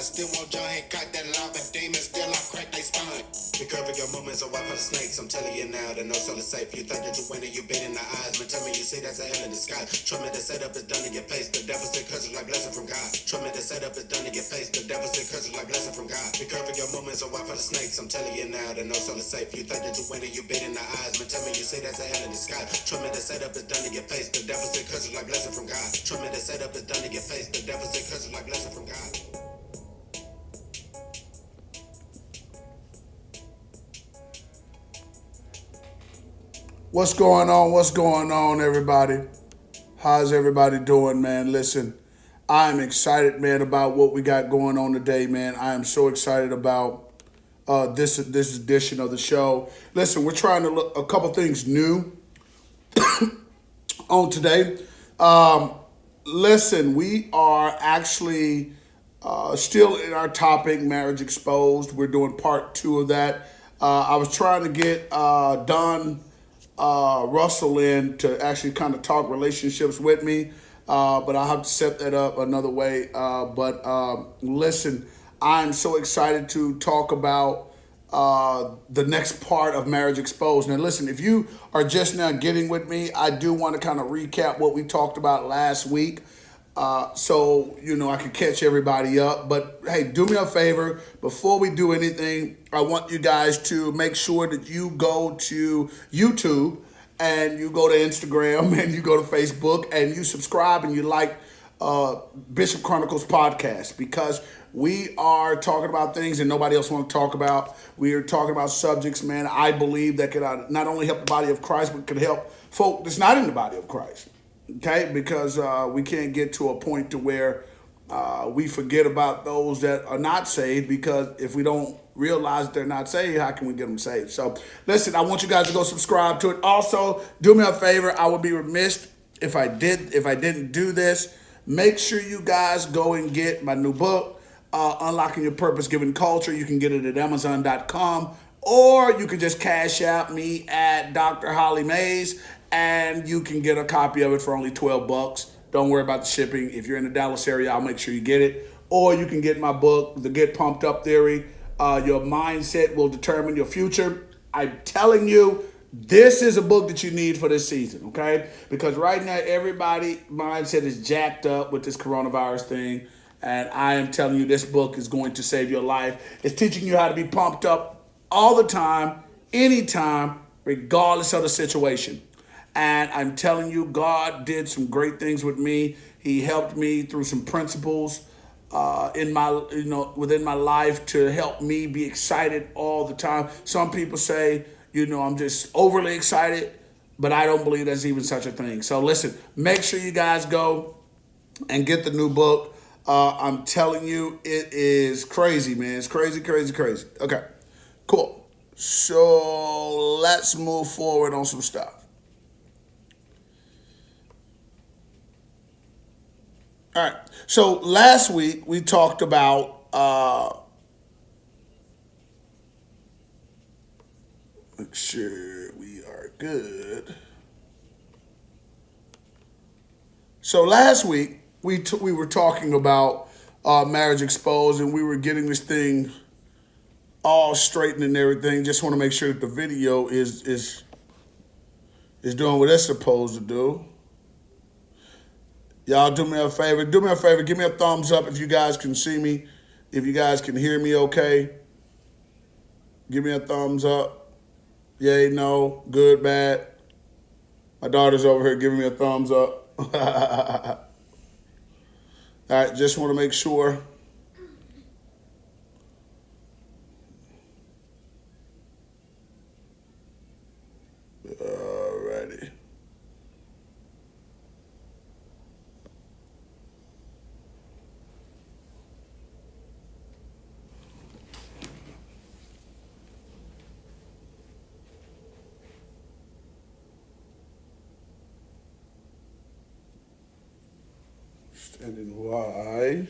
Still want your hand cock that lava demon, still I crack they spine. Be careful your movements are white for the snakes. I'm telling you now, the no soul is safe. You think that you winning, you been in the eyes. But tell me you see that's a hell in the sky. Trust me, the setup is done in your face. The devil said curses like blessing from God. Trust me, the setup is done in your face. The devil said curses like blessing from God. Be careful your movements are white for the snakes. I'm telling you now, the no soul is safe. You think that you winning, you been in the eyes. But tell me you see that's a hell in the sky. Trust me, the setup is done in your face. The devil said curses like blessing from God. Trust me, the setup is done in your face. The devil said curses like blessing from God. What's going on? What's going on, everybody? How's everybody doing, man? Listen, I'm excited, man, about what we got going on today, man. I am so excited about this edition of the show. Listen, we're trying to look a couple things new on today. Listen, we are actually still in our topic, Marriage Exposed. We're doing part two of that. I was trying to get Don Russell in to actually kind of talk relationships with me, but I'll have to set that up another way. But listen, I'm so excited to talk about the next part of Marriage Exposed. Now, listen, if you are just now getting with me, I do want to kind of recap what we talked about last week. So, I can catch everybody up. But hey, do me a favor. Before we do anything, I want you guys to make sure that you go to YouTube and you go to Instagram and you go to Facebook and you subscribe and you like Bishop Chronicles podcast, because we are talking about things that nobody else wants to talk about. We are talking about subjects, man, I believe that could not only help the body of Christ, but could help folk that's not in the body of Christ. Okay, because we can't get to a point to where we forget about those that are not saved, because if we don't realize they're not saved, how can we get them saved? So listen, I want you guys to go subscribe to it. Also, do me a favor. I would be remiss if I didn't do this. Make sure you guys go and get my new book, Unlocking Your Purpose Given Culture. You can get it at Amazon.com, or you can just cash out me at Dr. Holly Mays, and you can get a copy of it for only $12. Don't worry about the shipping. If you're in the Dallas area, I'll make sure you get it. Or you can get my book, The Get Pumped Up Theory. Your mindset will determine your future. I'm telling you, this is a book that you need for this season, okay? Because right now, everybody's mindset is jacked up with this coronavirus thing. And I am telling you, this book is going to save your life. It's teaching you how to be pumped up all the time, anytime, regardless of the situation. And I'm telling you, God did some great things with me. He helped me through some principles in my, within my life to help me be excited all the time. Some people say, I'm just overly excited, but I don't believe there's even such a thing. So listen, make sure you guys go and get the new book. I'm telling you, it is crazy, man. It's crazy, crazy, crazy. Okay, cool. So let's move forward on some stuff. All right. So last week we talked about make sure we are good. So last week we were talking about Marriage Exposed, and we were getting this thing all straightened and everything. Just want to make sure that the video is doing what it's supposed to do. Y'all do me a favor. Do me a favor. Give me a thumbs up if you guys can see me. If you guys can hear me okay. Give me a thumbs up. Yay, no, good, bad. My daughter's over here giving me a thumbs up. All right, just want to make sure. Alrighty. Standing Y.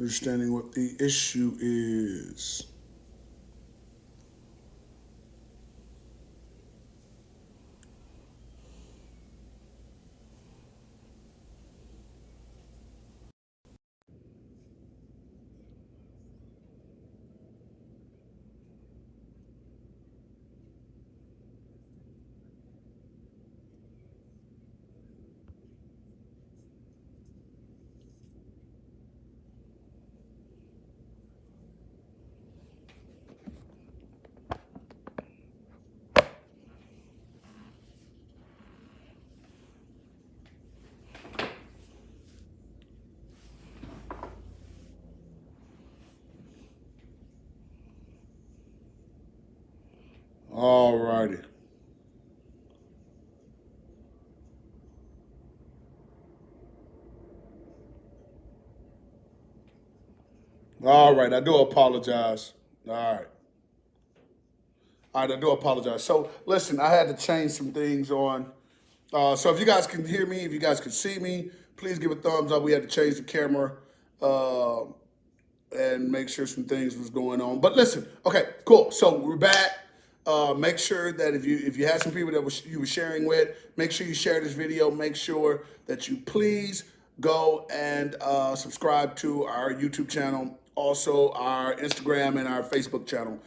understanding what the issue is. All righty. All right. I do apologize. All right. All right. I do apologize. So, listen, I had to change some things on. So, if you guys can hear me, if you guys can see me, please give a thumbs up. We had to change the camera. Uh, and make sure some things was going on. But listen, okay, cool. So we're back. Make sure that if you had some people that you were sharing with, make sure you share this video. Make sure that you please go and subscribe to our YouTube channel, also our Instagram and our Facebook channel.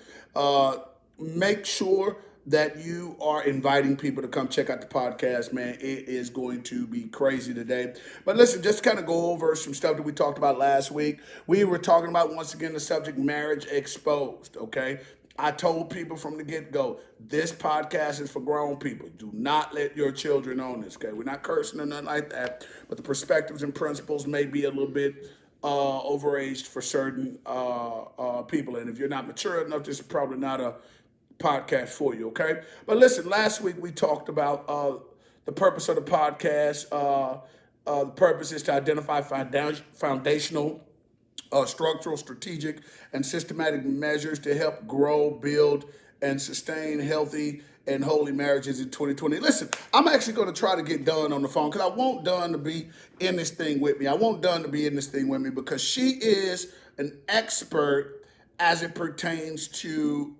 Make sure that you are inviting people to come check out the podcast, man. It is going to be crazy today. But listen, just kind of go over some stuff that we talked about last week. We were talking about, once again, the subject marriage exposed, okay? I told people from the get-go, this podcast is for grown people. Do not let your children on this, okay? We're not cursing or nothing like that, but the perspectives and principles may be a little bit overaged for certain people. And if you're not mature enough, this is probably not a podcast for you, okay? But listen, last week we talked about the purpose of the podcast. The purpose is to identify foundational, structural, strategic, and systematic measures to help grow, build, and sustain healthy and holy marriages in 2020. Listen, I'm actually going to try to get Dawn on the phone because I want Dawn to be in this thing with me. I want Dawn to be in this thing with me because she is an expert as it pertains to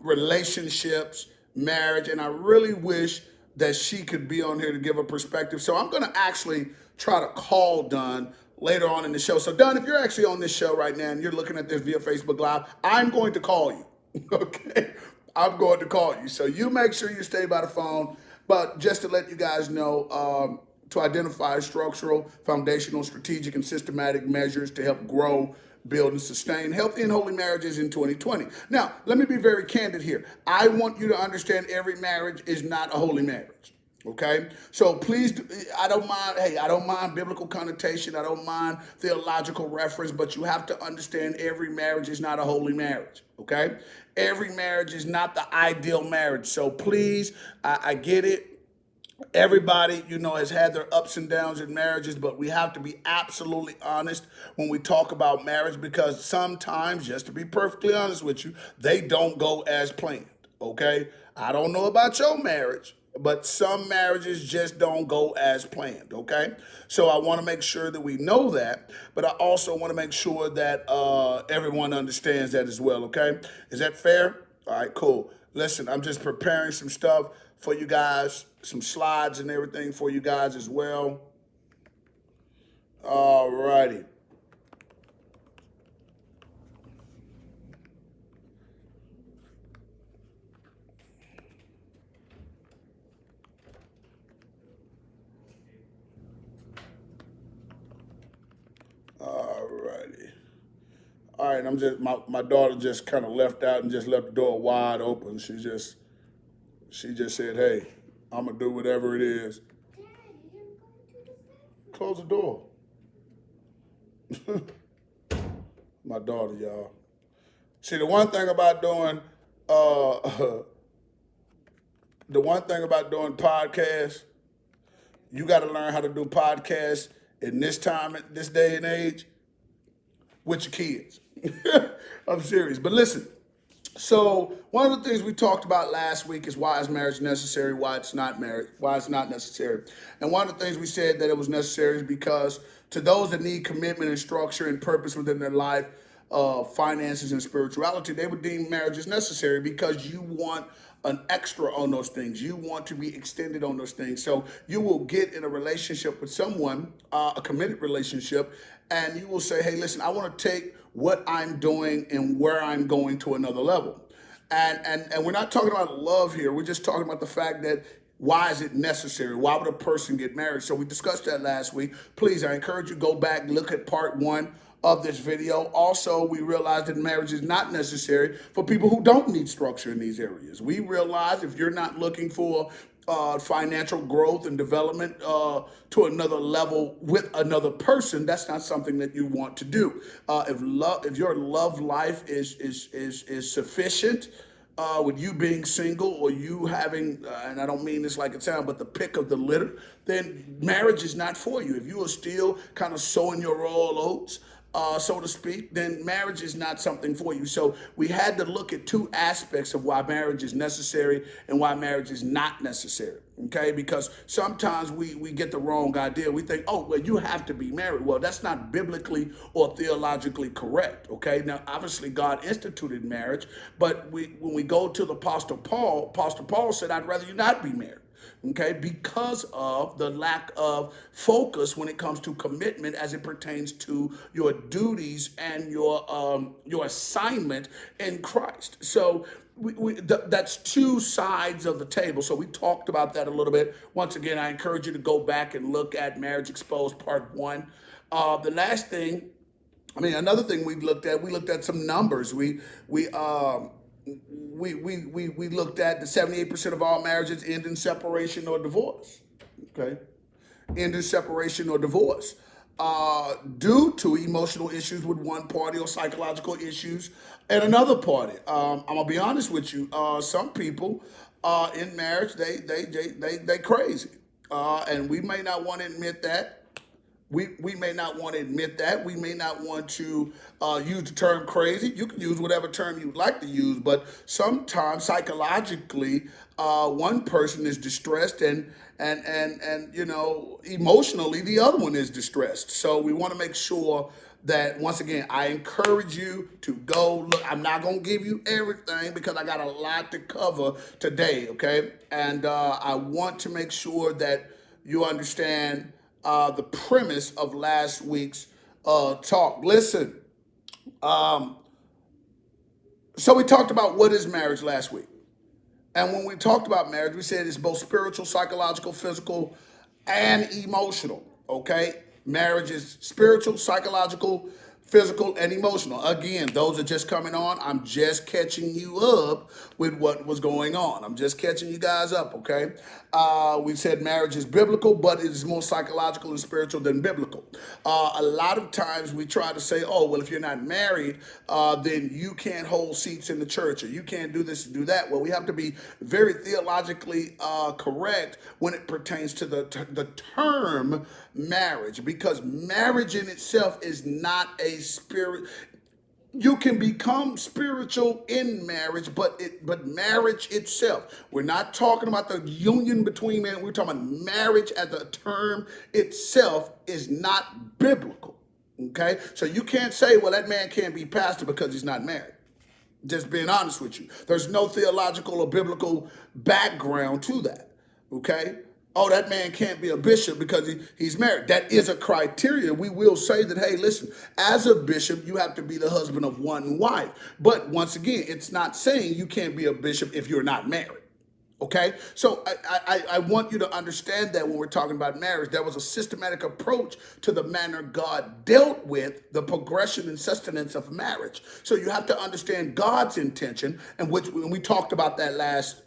relationships, marriage, and I really wish that she could be on here to give a perspective. So I'm going to actually try to call Dunn later on in the show. So Dunn, if you're actually on this show right now and you're looking at this via Facebook Live, I'm going to call you. Okay? I'm going to call you. So you make sure you stay by the phone. But just to let you guys know, to identify structural, foundational, strategic, and systematic measures to help grow, build, and sustain healthy and holy marriages in 2020. Now, let me be very candid here. I want you to understand every marriage is not a holy marriage. Okay? So please, I don't mind, hey, I don't mind biblical connotation. I don't mind theological reference, but you have to understand every marriage is not a holy marriage. Okay? Every marriage is not the ideal marriage. So please, I get it. Everybody, has had their ups and downs in marriages, but we have to be absolutely honest when we talk about marriage because sometimes, just to be perfectly honest with you, they don't go as planned, okay? I don't know about your marriage, but some marriages just don't go as planned, okay? So I want to make sure that we know that, but I also want to make sure that everyone understands that as well, okay? Is that fair? All right, cool. Listen, I'm just preparing some stuff for you guys, some slides and everything for you guys as well. All righty. All righty. All right, my daughter just kind of left out and just left the door wide open. She just said, "Hey, I'm gonna do whatever it is." Close the door. My daughter, y'all. See, the one thing about doing the one thing about doing podcasts, you got to learn how to do podcasts in this time, this day and age, with your kids. I'm serious. But listen, So one of the things we talked about last week is why is marriage necessary, why it's not necessary. And one of the things we said that it was necessary is because to those that need commitment and structure and purpose within their life, finances and spirituality, they would deem marriage as necessary because you want an extra on those things. You want to be extended on those things. So you will get in a relationship with someone, a committed relationship, and you will say, hey, listen, I want to take what I'm doing and where I'm going to another level. And we're not talking about love here. We're just talking about the fact that why is it necessary? Why would a person get married? So we discussed that last week. Please, I encourage you to go back, look at part one of this video. Also, we realized that marriage is not necessary for people who don't need structure in these areas. We realize if you're not looking for financial growth and development to another level with another person, that's not something that you want to do. If your love life is sufficient, with you being single or you having, and I don't mean this like it sounds, but the pick of the litter, then marriage is not for you. If you are still kind of sowing your royal oats, so to speak, then marriage is not something for you. So we had to look at two aspects of why marriage is necessary and why marriage is not necessary. Okay, because sometimes we get the wrong idea. We think, oh, well, you have to be married. Well, that's not biblically or theologically correct. Okay, now obviously God instituted marriage, but when we go to the Apostle Paul said, I'd rather you not be married. Okay, because of the lack of focus when it comes to commitment as it pertains to your duties and your assignment in Christ. So that's two sides of the table. So we talked about that a little bit. Once again, I encourage you to go back and look at Marriage Exposed Part 1. The last thing, another thing we looked at some numbers. We looked at the 78% of all marriages end in separation or divorce. Okay, end in separation or divorce due to emotional issues with one party or psychological issues and another party. I'm gonna be honest with you. Some people in marriage they crazy, and we may not want to admit that. We may not want to admit that. We may not want to use the term crazy. You can use whatever term you'd like to use, but sometimes psychologically, one person is distressed and emotionally the other one is distressed. So we want to make sure that, once again, I encourage you to go look. I'm not going to give you everything because I got a lot to cover today, okay? And I want to make sure that you understand the premise of last week's talk. Listen, so we talked about what is marriage last week. And when we talked about marriage, we said it's both spiritual, psychological, physical, and emotional, okay? Marriage is spiritual, psychological, physical, and emotional. Again, those are just coming on. I'm just catching you up with what was going on. I'm just catching you guys up, okay? We said marriage is biblical, but it is more psychological and spiritual than biblical. A lot of times we try to say, oh, well, if you're not married, then you can't hold seats in the church or you can't do this and do that. Well, we have to be very theologically correct when it pertains to the term marriage, because marriage in itself is not a spirit. You can become spiritual in marriage, but marriage itself, we're not talking about the union between men. We're talking about marriage as a term itself is not biblical. Okay, so you can't say, well, that man can't be pastor because he's not married. Just being honest with you, there's no theological or biblical background to that. Okay. Oh, that man can't be a bishop because he's married. That is a criteria. We will say that, hey, listen, as a bishop, you have to be the husband of one wife. But once again, it's not saying you can't be a bishop if you're not married. Okay? So I want you to understand that when we're talking about marriage, there was a systematic approach to the manner God dealt with the progression and sustenance of marriage. So you have to understand God's intention, and when we talked about that last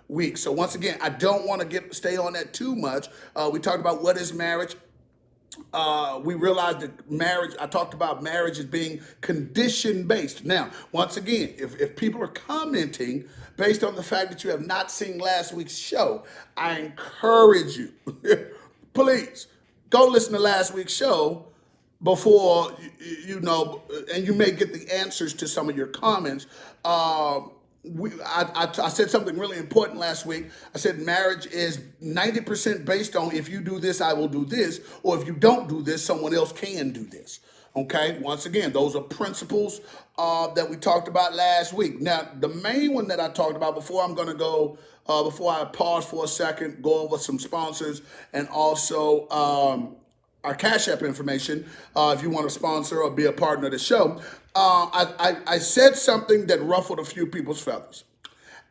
week. So once again, I don't want to stay on that too much. We talked about what is marriage. We realized that marriage, I talked about marriage as being condition-based. Now, once again, if people are commenting based on the fact that you have not seen last week's show, I encourage you, please, go listen to last week's show before you know, and you may get the answers to some of your comments. I said something really important last week. I said marriage is 90% based on if you do this, I will do this, or if you don't do this, someone else can do this. Okay, once again, those are principles that we talked about last week. Now, the main one that I talked about before I'm going to go, before I pause for a second, go over some sponsors and also our Cash App information if you want to sponsor or be a partner of the show. I said something that ruffled a few people's feathers.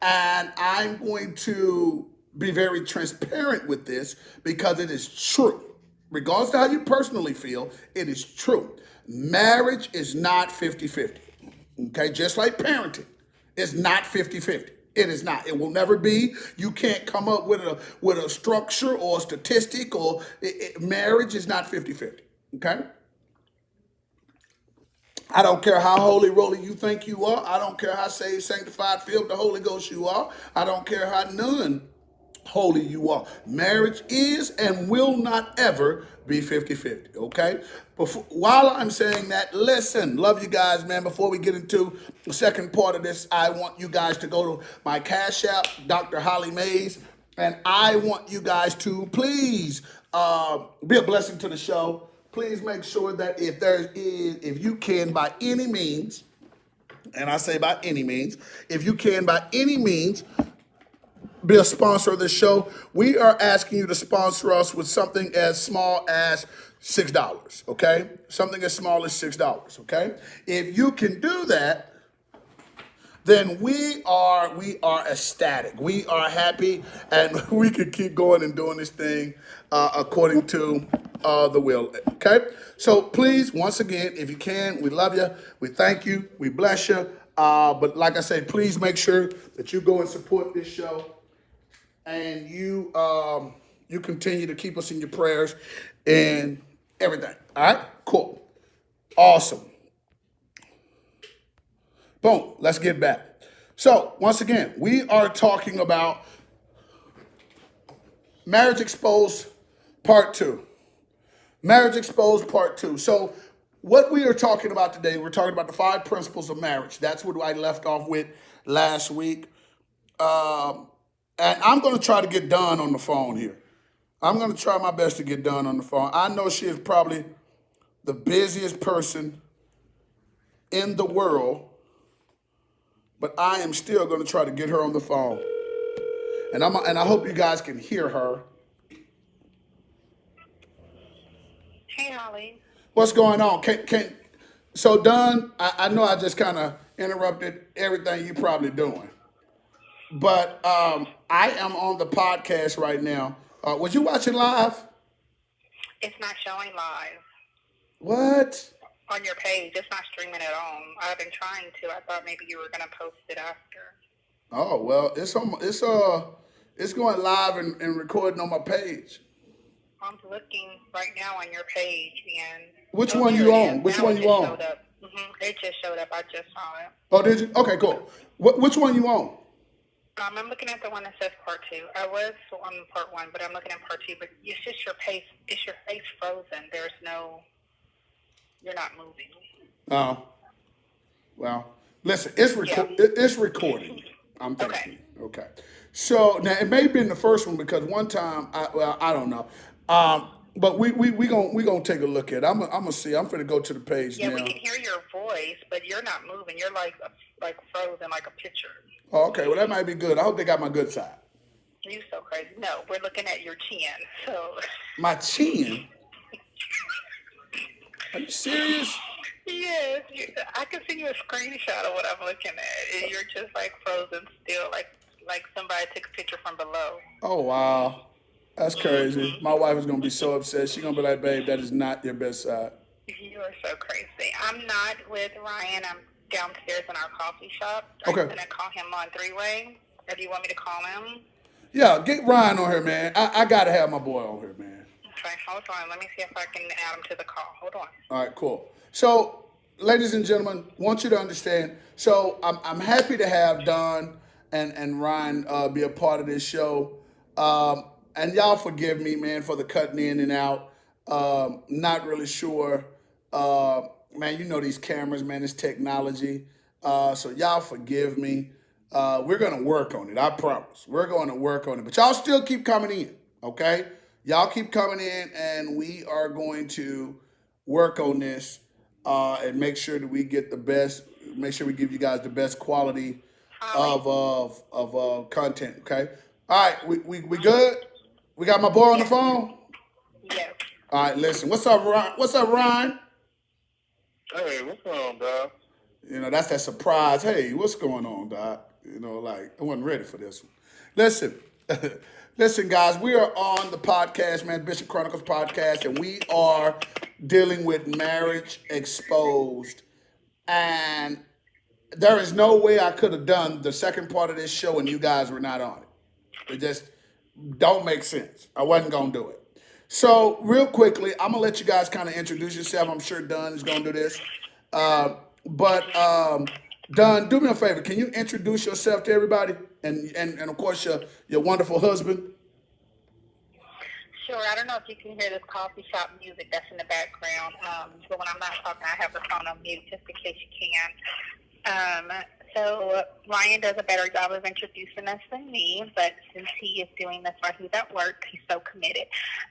And I'm going to be very transparent with this because it is true. Regardless of how you personally feel, it is true. Marriage is not 50-50. Okay, just like parenting is not 50-50. It is not. It will never be. You can't come up with a structure or a statistic or marriage is not 50-50. Okay? I don't care how holy roly you think you are. I don't care how saved, sanctified, filled the Holy Ghost you are. I don't care how none holy you are. Marriage is and will not ever be 50-50, okay? While I'm saying that, listen, love you guys, man. Before we get into the second part of this, I want you guys to go to my Cash App, Dr. Holly Mays, and I want you guys to please be a blessing to the show. Please make sure that if you can by any means, and I say by any means, if you can by any means, be a sponsor of the show. We are asking you to sponsor us with something as small as $6, okay? Something as small as $6, okay? If you can do that, then we are ecstatic. We are happy, and we can keep going and doing this thing according to the will. Okay. So please, once again, if you can, we love you. We thank you. We bless you. But like I said, please make sure that you go and support this show, and you continue to keep us in your prayers and everything. All right. Cool. Awesome. Boom. Let's get back. So, once again, we are talking about Marriage Exposed Part 2. Marriage Exposed Part 2. So, what we are talking about today, we're talking about the 5 principles of marriage. That's what I left off with last week. And I'm going to try to get done on the phone here. I'm going to try my best to get done on the phone. I know she is probably the busiest person in the world, but I am still going to try to get her on the phone. And I hope you guys can hear her. Hey, Holly. What's going on? So Don, I know I just kind of interrupted everything you probably doing, but I am on the podcast right now. Was you watching live? It's not showing live What? on your page. It's not streaming at all. I've been trying to. I thought maybe you were going to post it after. Oh well, it's going live and recording on my page. I'm looking right now on your page, and Which one you on? Which one you on? showed up. It just showed up. I just saw it. Oh, did you? Okay, cool. Which one you on? I'm looking at the one that says part 2. I was on part 1, but I'm looking at part 2. But it's just your face. It's your face frozen. There's no. You're not moving. Oh, well, listen, it's it's recording. I'm thinking. Okay. So now it may have been the first one because one time, I don't know. But we gonna take a look at it. I'm gonna see. I'm gonna go to the page now. Yeah, we can hear your voice, but you're not moving. You're like frozen, like a picture. Oh, okay. Well, that might be good. I hope they got my good side. You so crazy. No, we're looking at your chin. So. My chin? Are you serious? Yes, I can send you a screenshot of what I'm looking at. You're just like frozen still, like somebody took a picture from below. Oh wow, that's crazy. My wife is gonna be so upset. She's gonna be like, "Babe, that is not your best side." You are so crazy. I'm not with Ryan. I'm downstairs in our coffee shop. Okay. I'm gonna call him on 3-way. Or do you want me to call him? Yeah, get Ryan on here, man. I gotta have my boy on here, man. Okay, hold on. Let me see if I can add him to the call. Hold on. All right, cool. So, ladies and gentlemen, want you to understand. So, I'm happy to have Don and Ryan be a part of this show. And y'all forgive me, man, for the cutting in and out. Not really sure Man, you know these cameras, man, this technology. So y'all forgive me. We're gonna work on it. I promise. We're going to work on it. But y'all still keep coming in, okay? Y'all keep coming in, and we are going to work on this and make sure that we get the best. Make sure we give you guys the best quality Holly? of content. Okay. All right. We good. We got my boy on the Yes. phone. Yes. All right. Listen. What's up, Ryan? What's up, Ryan? Hey, what's going on, dog? You know, that's that surprise. Hey, what's going on, Doc? You know, like I wasn't ready for this one. Listen, listen, guys, we are on the podcast, man, Bishop Chronicles podcast, and we are dealing with marriage exposed. And there is no way I could have done the second part of this show and you guys were not on it. It just don't make sense. I wasn't gonna do it. So real quickly, I'm gonna let you guys kind of introduce yourself. I'm sure Dunn is gonna do this. Uh, but Dunn, do me a favor. Can you introduce yourself to everybody, and of course your wonderful husband? Sure. I don't know if you can hear this coffee shop music that's in the background, but when I'm not talking, I have the phone on mute just in case you can. So Ryan does a better job of introducing us than me, but since he is doing this while he's at work, he's so committed.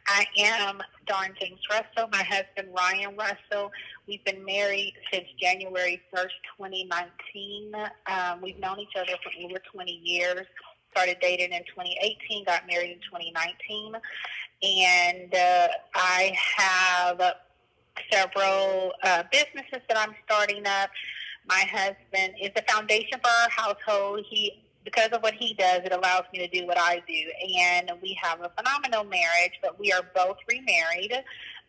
I am Dawn James Russell, my husband Ryan Russell. We've been married since January 1st, 2019. We've known each other for over 20 years. Started dating in 2018, got married in 2019. And I have several businesses that I'm starting up. My husband is the foundation for our household. Because of what he does, it allows me to do what I do. And we have a phenomenal marriage, but we are both remarried.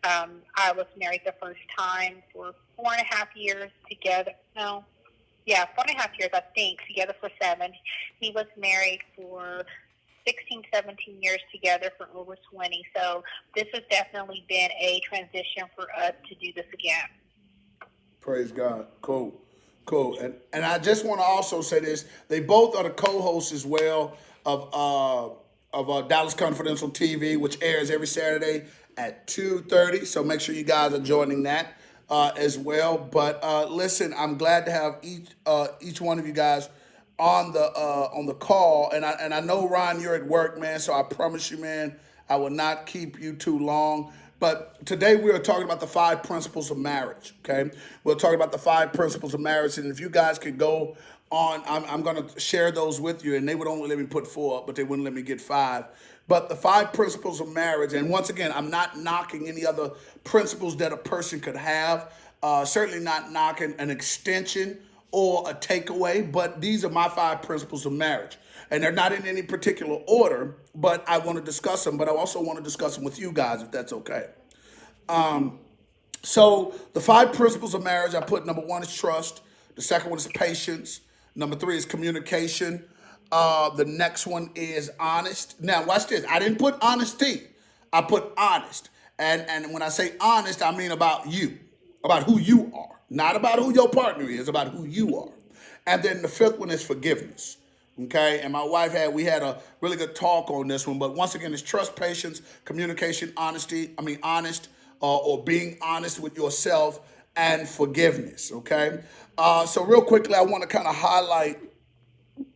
I was married the first time for 4.5 years together. No, yeah, 4.5 years, I think, together for 7. He was married for 16, 17 years together for over 20. So this has definitely been a transition for us to do this again. Praise God. Cool. Cool. And I just want to also say this. They both are the co-hosts as well of Dallas Confidential TV, which airs every Saturday at 2:30. So make sure you guys are joining that as well. But listen, I'm glad to have each one of you guys on the call. And I know, Ron, you're at work, man. So I promise you, man, I will not keep you too long. But today we are talking about the 5 principles of marriage, okay? We're talking about the 5 principles of marriage. And if you guys could go on, I'm going to share those with you. And they would only let me put 4 up, but they wouldn't let me get 5. But the 5 principles of marriage, and once again, I'm not knocking any other principles that a person could have. Certainly not knocking an extension or a takeaway, but these are my 5 principles of marriage. And they're not in any particular order, but I want to discuss them, but I also want to discuss them with you guys, if that's okay. So the 5 principles of marriage, I put number 1 is trust. The second one is patience. Number 3 is communication. The next one is honest. Now, watch this. I didn't put honesty. I put honest. And when I say honest, I mean about you, about who you are, not about who your partner is, about who you are. And then the 5th one is forgiveness. Okay, and my wife we had a really good talk on this one, but once again, it's trust, patience, communication, honesty. Honest, or being honest with yourself, and forgiveness. Okay, so real quickly, I want to kind of highlight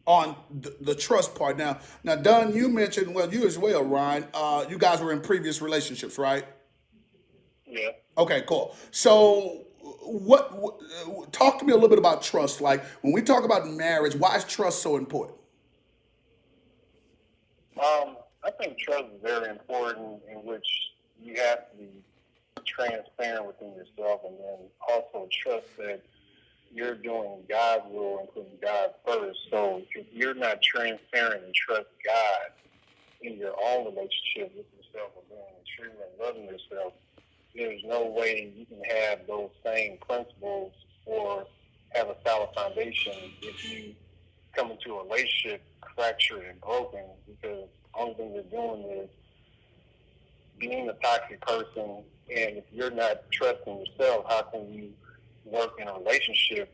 on the trust part. Now, Dunn, you mentioned, well, you as well, Ryan. You guys were in previous relationships, right? Yeah. Okay, cool. So, talk to me a little bit about trust. Like when we talk about marriage, why is trust so important? I think trust is very important, in which you have to be transparent within yourself, and then also trust that you're doing God's will and putting God first. So if you're not transparent and trust God in your own relationship with yourself, or being true and loving yourself, there's no way you can have those same principles or have a solid foundation if you come into a relationship fractured and broken, because the only thing you're doing is being a toxic person. And if you're not trusting yourself, how can you work in a relationship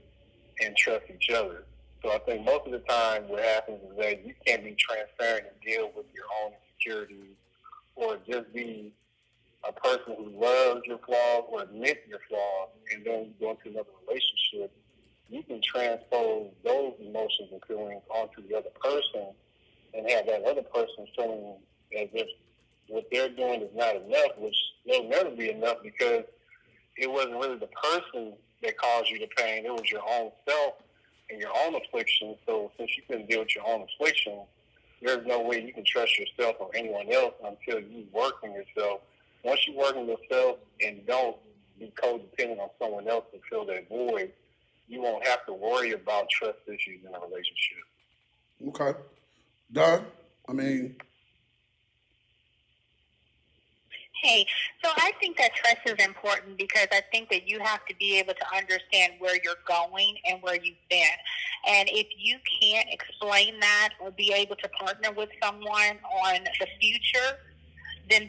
and trust each other? So I think most of the time what happens is that you can't be transparent and deal with your own insecurities, or just be a person who loves your flaws or admits your flaws, and then you go into another relationship, you can transpose those emotions and feelings onto the other person and have that other person feeling as if what they're doing is not enough, which will never be enough because it wasn't really the person that caused you the pain. It was your own self and your own affliction. So since you couldn't deal with your own affliction, there's no way you can trust yourself or anyone else until you work on yourself. Once you work on yourself and don't be codependent on someone else to fill that void, you won't have to worry about trust issues in a relationship. Okay. Done. I mean, Hey, so I think that trust is important because I think that you have to be able to understand where you're going and where you've been. And if you can't explain that or be able to partner with someone on the future, then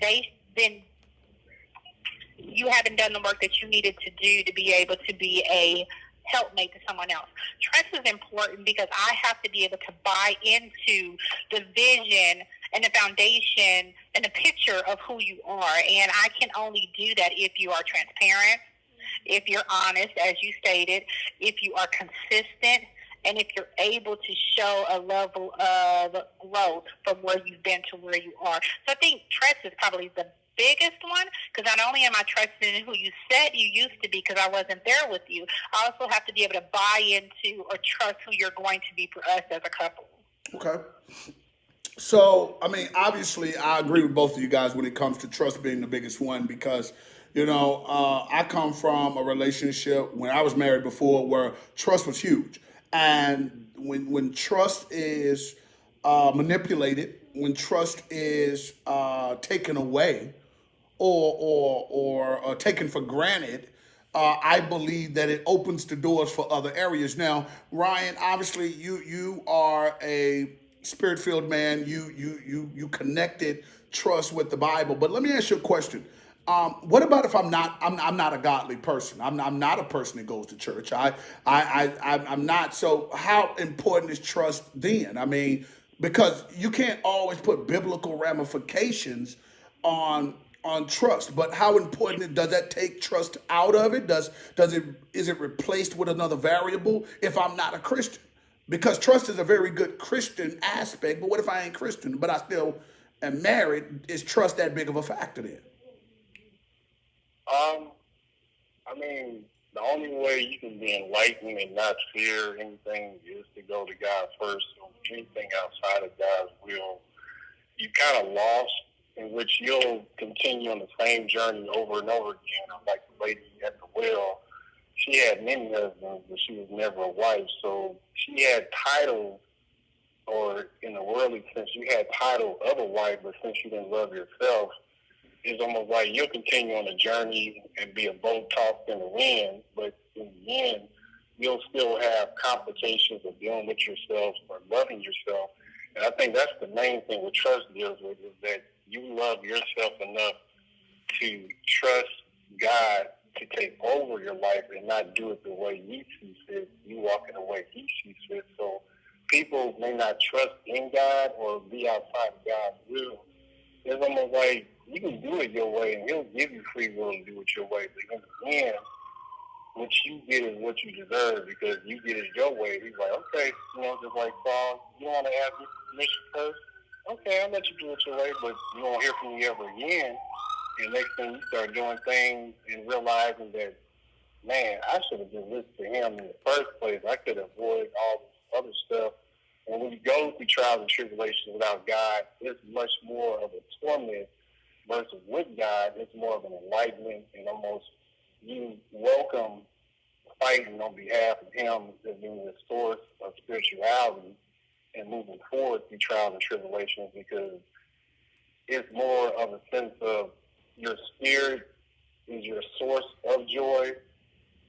you haven't done the work that you needed to do to be able to be a helpmate to someone else. Trust is important because I have to be able to buy into the vision and the foundation and the picture of who you are. And I can only do that if you are transparent, if you're honest, as you stated, if you are consistent, and if you're able to show a level of growth from where you've been to where you are. So I think trust is probably the biggest one, because not only am I trusting in who you said you used to be because I wasn't there with you, I also have to be able to buy into or trust who you're going to be for us as a couple. okay. So, I mean, obviously, I agree with both of you guys when it comes to trust being the biggest one because, I come from a relationship when I was married before where trust was huge. And when trust is manipulated, when trust is taken away, or taken for granted, I believe that it opens the doors for other areas. Now, Ryan, obviously, you are a spirit-filled man. You connected trust with the Bible. But let me ask you a question. What about if I'm not a godly person? I'm not a person that goes to church. I'm not. So how important is trust then? I mean, because you can't always put biblical ramifications on trust, but how important does that take trust out of it? Is it replaced with another variable if I'm not a Christian? Because trust is a very good Christian aspect, but what if I ain't Christian but I still am married? Is trust that big of a factor then? I mean, the only way you can be enlightened and not fear anything is to go to God first. So anything outside of God's will, you kind of lost, in which you'll continue on the same journey over and over again. Like the lady at the well, she had many husbands, but she was never a wife. So she had titles, or in the worldly sense, you had title of a wife, but since you didn't love yourself, it's almost like you'll continue on the journey and be a boat tossed in the wind, but in the end, you'll still have complications of dealing with yourself or loving yourself. And I think that's the main thing with trust deals with, is that you love yourself enough to trust God to take over your life and not do it the way you see fit. You walk in the way He sees fit. So people may not trust in God or be outside of God's will. It's almost like you can do it your way, and He'll give you free will to do it your way. But in the end, what you get is what you deserve, because you get it your way. He's like, okay, just like Saul, you want to have this permission first? Okay, I'll let you do it your way, but you won't hear from me ever again. And next thing you start doing things and realizing that, man, I should have just listened to him in the first place. I could avoid all this other stuff. And when you go through trials and tribulations without God, it's much more of a torment versus with God. It's more of an enlightenment, and almost you welcome fighting on behalf of Him as being the source of spirituality and moving forward through trials and tribulations, because it's more of a sense of your spirit is your source of joy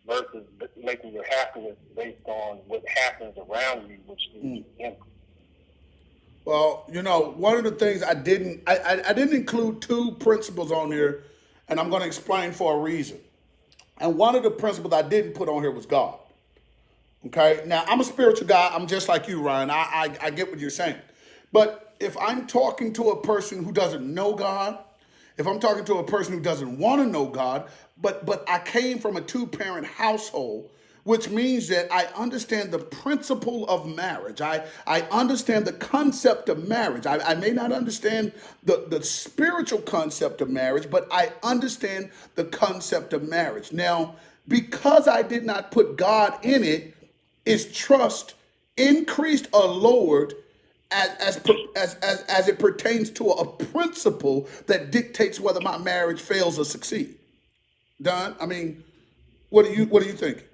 versus making your happiness based on what happens around you, which is empty. Well, one of the things I didn't include two principles on here, and I'm going to explain for a reason. And one of the principles I didn't put on here was God. Okay, now I'm a spiritual guy. I'm just like you, Ryan. I get what you're saying. But if I'm talking to a person who doesn't know God, if I'm talking to a person who doesn't want to know God, but I came from a two-parent household, which means that I understand the principle of marriage. I understand the concept of marriage. I may not understand the spiritual concept of marriage, but I understand the concept of marriage. Now, because I did not put God in it, is trust increased or lowered as it pertains to a principle that dictates whether my marriage fails or succeeds? Don, I mean, what do you think?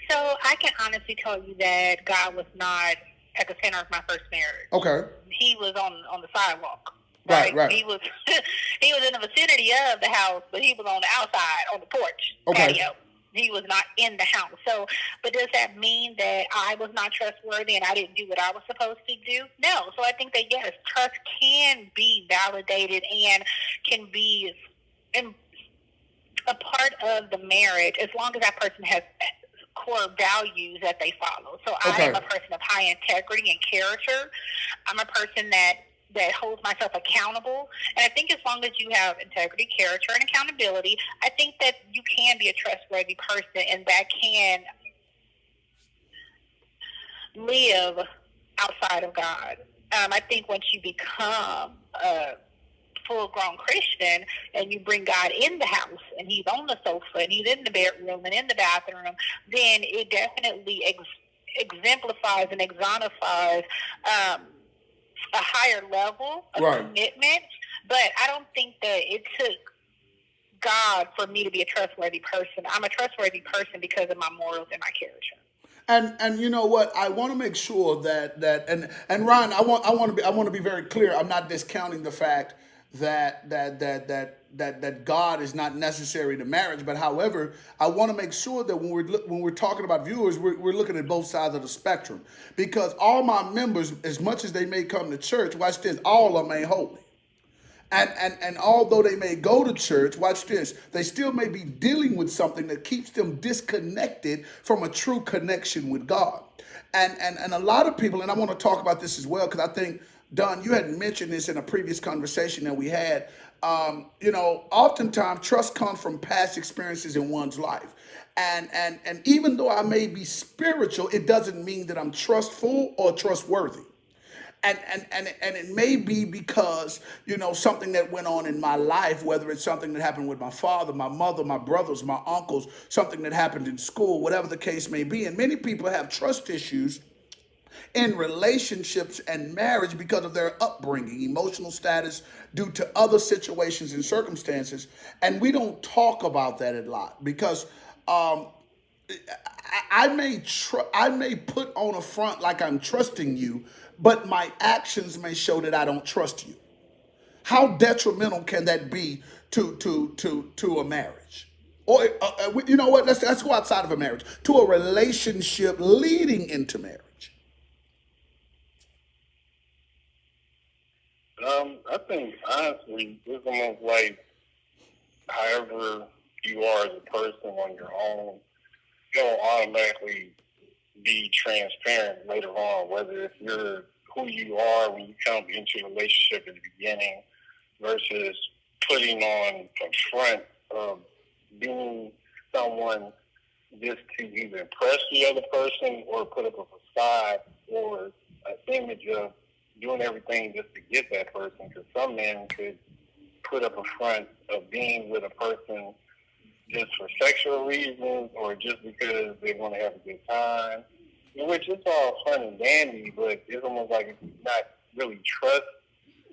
So I can honestly tell you that God was not at the center of my first marriage. Okay. He was on the sidewalk. Right, Right? right. He was he was in the vicinity of the house, but he was on the outside, on the porch, Okay. patio. He was not in the house. So, but does that mean that I was not trustworthy and I didn't do what I was supposed to do? No. So I think that yes, trust can be validated and can be a part of the marriage as long as that person has core values that they follow. So I Okay. am a person of high integrity and character. I'm a person that holds myself accountable. And I think as long as you have integrity, character, and accountability, I think that you can be a trustworthy person and that can live outside of God. I think once you become a full-grown Christian and you bring God in the house and he's on the sofa and he's in the bedroom and in the bathroom, then it definitely exemplifies and exonifies a higher level of Right. commitment. But I don't think that it took God for me to be a trustworthy person. I'm a trustworthy person because of my morals and my character. And you know what? I want to make sure that and Ryan, I want to be very clear. I'm not discounting the fact that God is not necessary to marriage, but however, I want to make sure that when we're talking about viewers, we're looking at both sides of the spectrum, because all my members, as much as they may come to church, watch this, all of them ain't holy. And although they may go to church, watch this, they still may be dealing with something that keeps them disconnected from a true connection with God. And a lot of people, and I want to talk about this as well, because I think, Don, you had mentioned this in a previous conversation that we had. Oftentimes trust comes from past experiences in one's life. And even though I may be spiritual, it doesn't mean that I'm trustful or trustworthy. And it may be because something that went on in my life, whether it's something that happened with my father, my mother, my brothers, my uncles, something that happened in school, whatever the case may be. And many people have trust issues in relationships and marriage because of their upbringing, emotional status, due to other situations and circumstances. And we don't talk about that a lot because I may put on a front like I'm trusting you, but my actions may show that I don't trust you. How detrimental can that be to a marriage? Or you know what? Let's go outside of a marriage to a relationship leading into marriage. I think honestly, it's almost like however you are as a person on your own, you'll automatically be transparent later on, whether if you're who you are when you come into a relationship at the beginning versus putting on a front of being someone just to either impress the other person or put up a facade or an image of doing everything just to get that person. Because some men could put up a front of being with a person just for sexual reasons or just because they want to have a good time, in which it's all fun and dandy, but it's almost like if you're not really trust,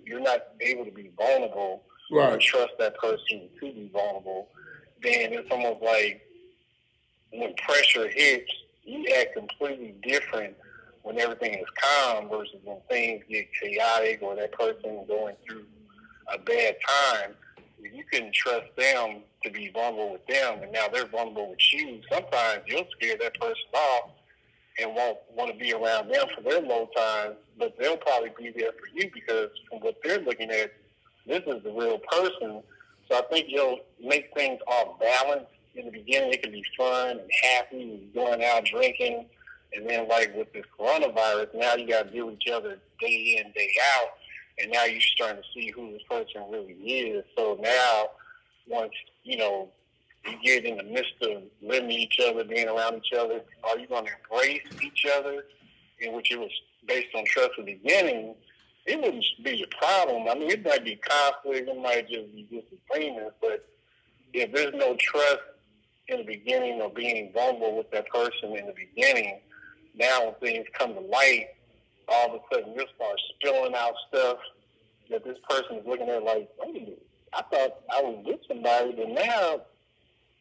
you're not able to be vulnerable or Right. trust that person to be vulnerable, then it's almost like when pressure hits, you act completely different when everything is calm versus when things get chaotic or that person going through a bad time. If you couldn't trust them to be vulnerable with them, and now they're vulnerable with you, sometimes you'll scare that person off and won't want to be around them for their low times, but they'll probably be there for you because from what they're looking at, this is the real person. So I think you'll make things off balance. In the beginning, it can be fun and happy and going out drinking. And then, like with this coronavirus, now you got to deal with each other day in, day out. and now you're starting to see who this person really is. So now, once you get in the midst of living each other, being around each other, are you going to embrace each other? In which it was based on trust at the beginning, it wouldn't be a problem. I mean, it might be conflict, it might just be disagreement, but if there's no trust in the beginning or being vulnerable with that person in the beginning, now when things come to light, all of a sudden you'll start spilling out stuff that this person is looking at like, wait a minute, I thought I was with somebody, but now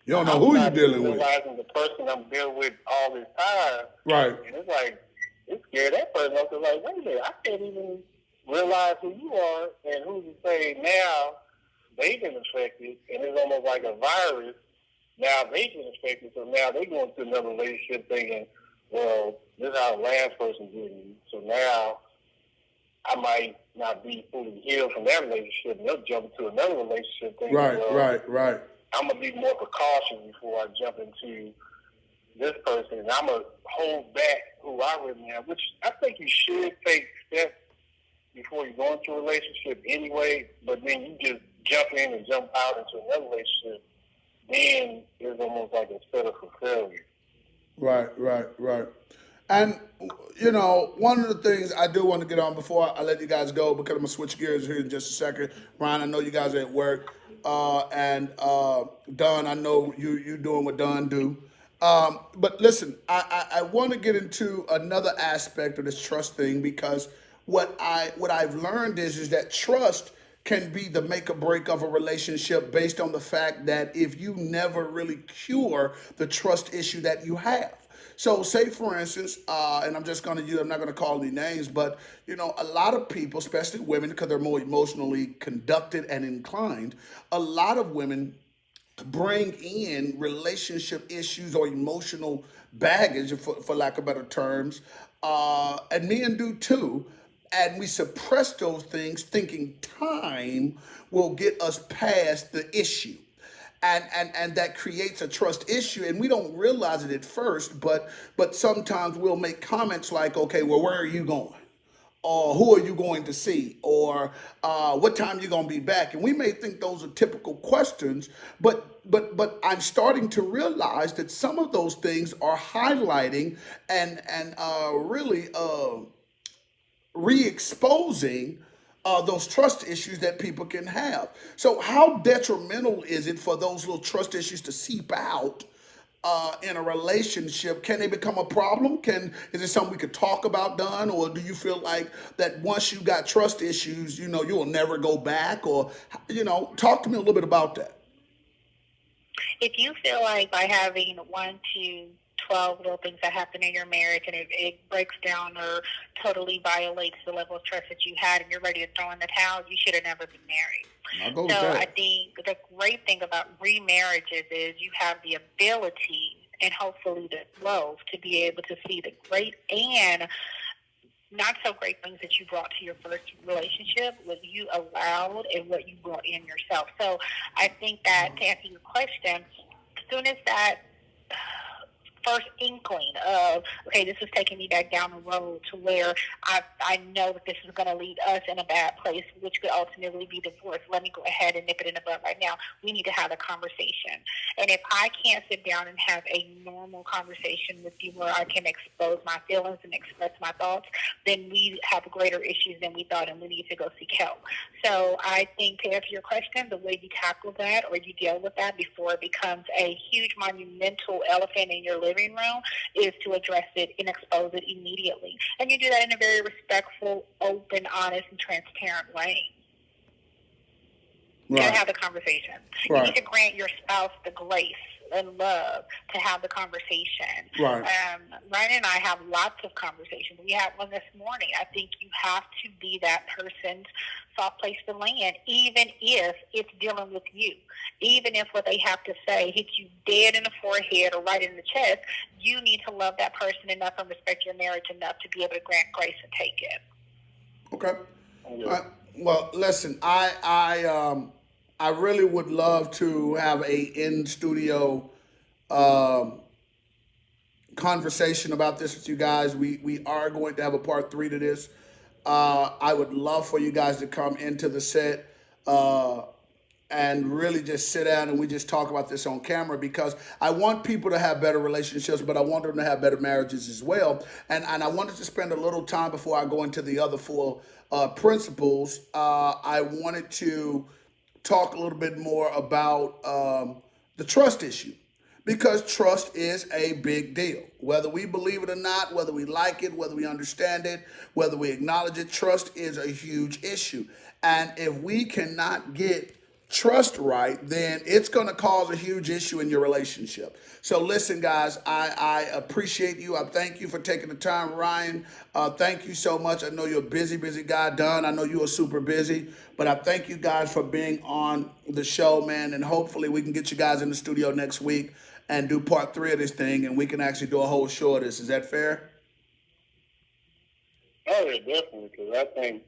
You don't know I'm who you're not dealing with. realizing the person I'm dealing with all this time. Right. And it's like, it scared that person up. It's like, wait a minute, I can't even realize who you are, and who's to say now they've been affected, and it's almost like a virus. Now they've been affected, so now they go into another relationship thinking, well, this is how the last person did me. So now I might not be fully healed from that relationship, and they'll jump into another relationship thinking, Right. well, Right. I'm going to be more precautious before I jump into this person, and I'm going to hold back who I really am, which I think you should take steps before you go into a relationship anyway, but then you just jump in and jump out into another relationship, then it's almost like a setup for failure. Right. And one of the things I do want to get on before I let you guys go, because I'm gonna switch gears here in just a second. Ryan, I know you guys are at work, and Don, I know you doing what Don do. But listen, I want to get into another aspect of this trust thing, because what I've learned is that trust can be the make or break of a relationship based on the fact that if you never really cure the trust issue that you have. So, say for instance, and I'm just going to use, I'm not going to call any names, but a lot of people, especially women, because they're more emotionally conducted and inclined, a lot of women bring in relationship issues or emotional baggage, for lack of better terms, and men do too. And we suppress those things, thinking time will get us past the issue. And that creates a trust issue, and we don't realize it at first, but sometimes we'll make comments like, okay, well, where are you going, or who are you going to see, or what time you going to be back? And we may think those are typical questions, but I'm starting to realize that some of those things are highlighting and really re-exposing those trust issues that people can have. So how detrimental is it for those little trust issues to seep out in a relationship? Can they become a problem? Is it something we could talk about, Don? Or do you feel like that once you got trust issues, you will never go back? Or, talk to me a little bit about that. If you feel like by having 1 to 12 little things that happen in your marriage and it breaks down or totally violates the level of trust that you had and you're ready to throw in the towel, you should have never been married. I'll go with So that. I think the great thing about remarriages is you have the ability and hopefully the growth to be able to see the great and not so great things that you brought to your first relationship, what you allowed and what you brought in yourself. So I think that to answer your question, as soon as that first inkling of, okay, this is taking me back down the road to where I know that this is going to lead us in a bad place, which could ultimately be divorce. Let me go ahead and nip it in the bud right now. We need to have a conversation. And if I can't sit down and have a normal conversation with you where I can expose my feelings and express my thoughts, then we have greater issues than we thought, and we need to go seek help. So I think to answer your question, the way you tackle that or you deal with that before it becomes a huge monumental elephant in your living room is to address it and expose it immediately. And you do that in a very respectful, open, honest, and transparent way. You gotta have the conversation. Right. You need to grant your spouse the grace and love to have the conversation. Right. Ryan and I have lots of conversations. We had one this morning. I think you have to be that person's soft place to land, even if it's dealing with you. Even if what they have to say hits you dead in the forehead or right in the chest, you need to love that person enough and respect your marriage enough to be able to grant grace and take it. Okay. Well, listen, I really would love to have a in studio conversation about this with you guys. We are going to have a part 3 to this. I would love for you guys to come into the set. And really just sit down and we just talk about this on camera because I want people to have better relationships, but I want them to have better marriages as well. And I wanted to spend a little time before I go into the other four principles. I wanted to talk a little bit more about the trust issue because trust is a big deal. Whether we believe it or not, whether we like it, whether we understand it, whether we acknowledge it, trust is a huge issue. And if we cannot get trust right, then it's going to cause a huge issue in your relationship. So listen, guys, I appreciate you. I thank you for taking the time, Ryan. Thank you so much. I know you're a busy, busy guy. Don, I know you are super busy, but I thank you guys for being on the show, man. And hopefully we can get you guys in the studio next week and do part 3 of this thing, and we can actually do a whole show of this. Is that fair? Oh, yeah, definitely, because I think,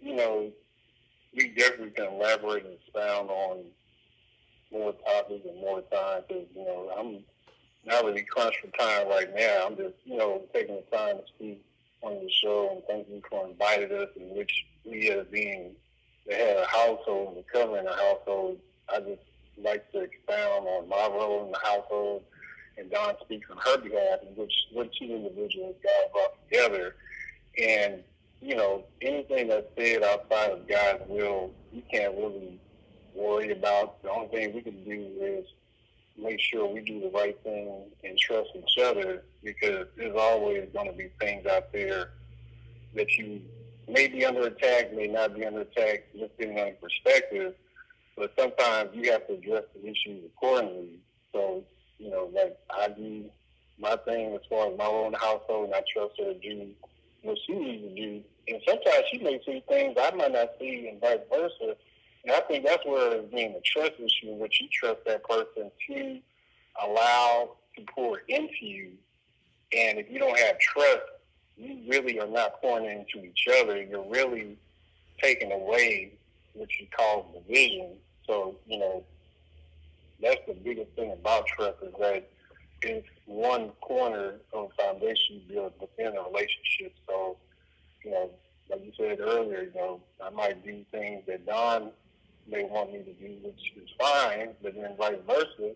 we definitely can elaborate and expound on more topics and more time because, I'm not really crunched for time right now. I'm just, taking the time to speak on the show, and thank you for inviting us, in which we as being the head of a household, recovering a household, I just like to expound on my role in the household, and Dawn speaks on her behalf, in which what two individuals God brought together. And, anything that's said outside of God's will, you can't really worry about. The only thing we can do is make sure we do the right thing and trust each other, because there's always going to be things out there that you may be under attack, may not be under attack, depending on your perspective. But sometimes you have to address the issues accordingly. So, like I do my thing as far as my role in the household, and I trust her to do what she needs to do. And sometimes she may see things I might not see, and vice versa. And I think that's where it's being a trust issue, in which you trust that person to allow to pour into you. And if you don't have trust, you really are not pouring into each other. You're really taking away, which you call division. So, that's the biggest thing about trust, is that it's one corner of foundation built within a relationship. So, like you said earlier, I might do things that Don may want me to do, which is fine, but then vice versa.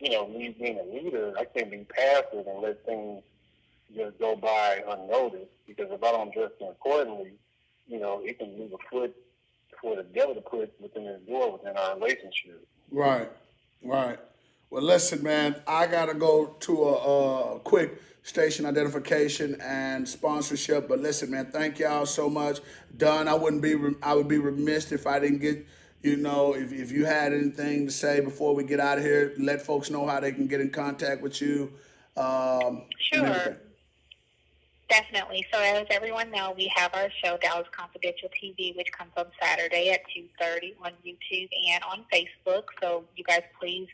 Me being a leader, I can't be passive and let things just go by unnoticed, because if I don't dress them accordingly, it can leave a foot for the devil to put within the door within our relationship. Right, right. Well, listen, man, I got to go to a quick station identification and sponsorship. But listen, man, thank y'all so much. Don, I would be remiss if I didn't get, if you had anything to say before we get out of here, let folks know how they can get in contact with you. And Sure. Definitely. So as everyone knows, we have our show, Dallas Confidential TV, which comes on Saturday at 2:30 on YouTube and on Facebook. So you guys please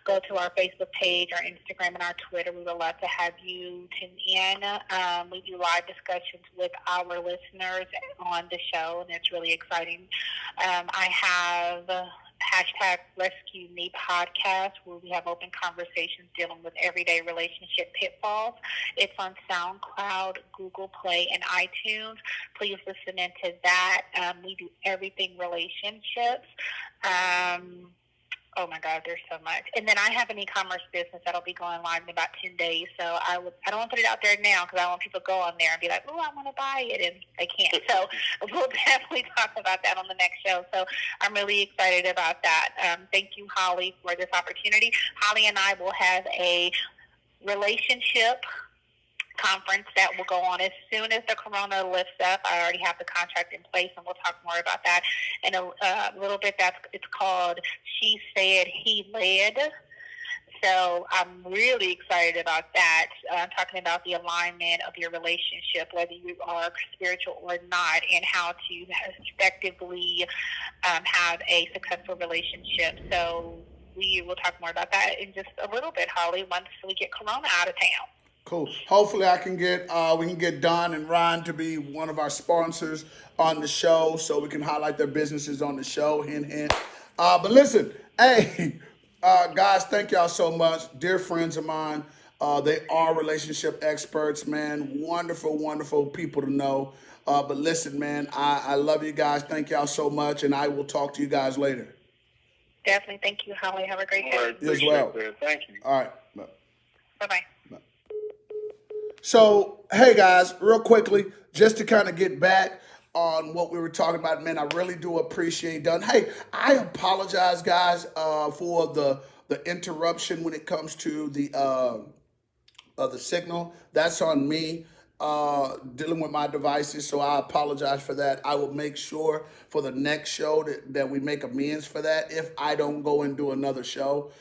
go to our Facebook page, our Instagram, and our Twitter. We would love to have you tune in. We do live discussions with our listeners on the show, and it's really exciting. I have #RescueMe podcast, where we have open conversations dealing with everyday relationship pitfalls. It's on SoundCloud, Google Play, and iTunes. Please listen into that. We do everything relationships. Oh my God, there's so much. And then I have an e-commerce business that'll be going live in about 10 days. So I don't want to put it out there now, because I want people to go on there and be like, oh, I want to buy it, and they can't. So we'll definitely talk about that on the next show. So I'm really excited about that. Thank you, Holly, for this opportunity. Holly and I will have a relationship conference that will go on as soon as the corona lifts up. I already have the contract in place, and we'll talk more about that in a little bit. It's called She Said, He Led. So I'm really excited about that. Talking about the alignment of your relationship, whether you are spiritual or not, and how to effectively have a successful relationship. So we will talk more about that in just a little bit, Holly, once we get corona out of town. Cool. Hopefully, we can get Don and Ron to be one of our sponsors on the show, so we can highlight their businesses on the show. Hint, hint. But listen, hey, guys, thank y'all so much, dear friends of mine. They are relationship experts, man. Wonderful, wonderful people to know. But listen, man, I love you guys. Thank y'all so much, and I will talk to you guys later. Definitely. Thank you, Holly. Have a great All day. right, You as well. appreciate that. Thank you. All right. Bye-bye. So, hey guys, real quickly, just to kind of get back on what we were talking about, man, I really do appreciate Dunn. Hey, I apologize, guys, for the interruption when it comes to the signal. That's on me dealing with my devices, so I apologize for that. I will make sure for the next show that we make amends for that if I don't go and do another show,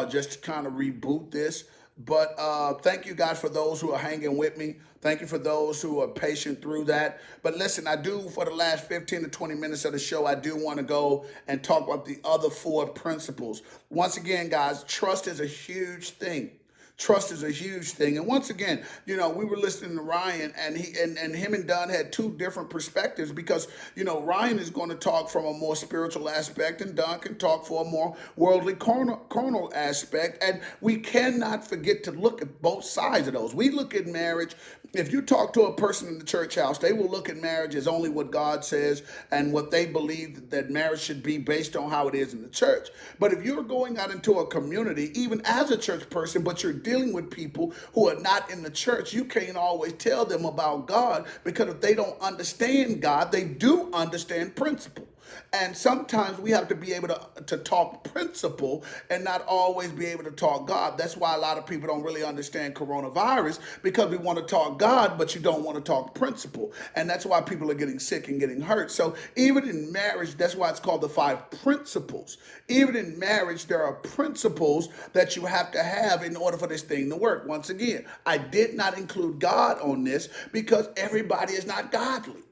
just to kind of reboot this. But thank you guys for those who are hanging with me. Thank you for those who are patient through that. But listen, I do, for the last 15 to 20 minutes of the show, I do want to go and talk about the other 4 principles. Once again, guys, trust is a huge thing. Trust is a huge thing. And once again, we were listening to Ryan, and him and Dunn had 2 different perspectives because, Ryan is going to talk from a more spiritual aspect and Dunn can talk for a more worldly carnal aspect. And we cannot forget to look at both sides of those. We look at marriage. If you talk to a person in the church house, they will look at marriage as only what God says and what they believe that marriage should be based on how it is in the church. But if you're going out into a community, even as a church person, but you're dealing with people who are not in the church, you can't always tell them about God, because if they don't understand God, they do understand principle. And sometimes we have to be able to talk principle and not always be able to talk God. That's why a lot of people don't really understand coronavirus, because we want to talk God, but you don't want to talk principle. And that's why people are getting sick and getting hurt. So even in marriage, that's why it's called the 5 principles. Even in marriage, there are principles that you have to have in order for this thing to work. Once again, I did not include God on this because everybody is not godly.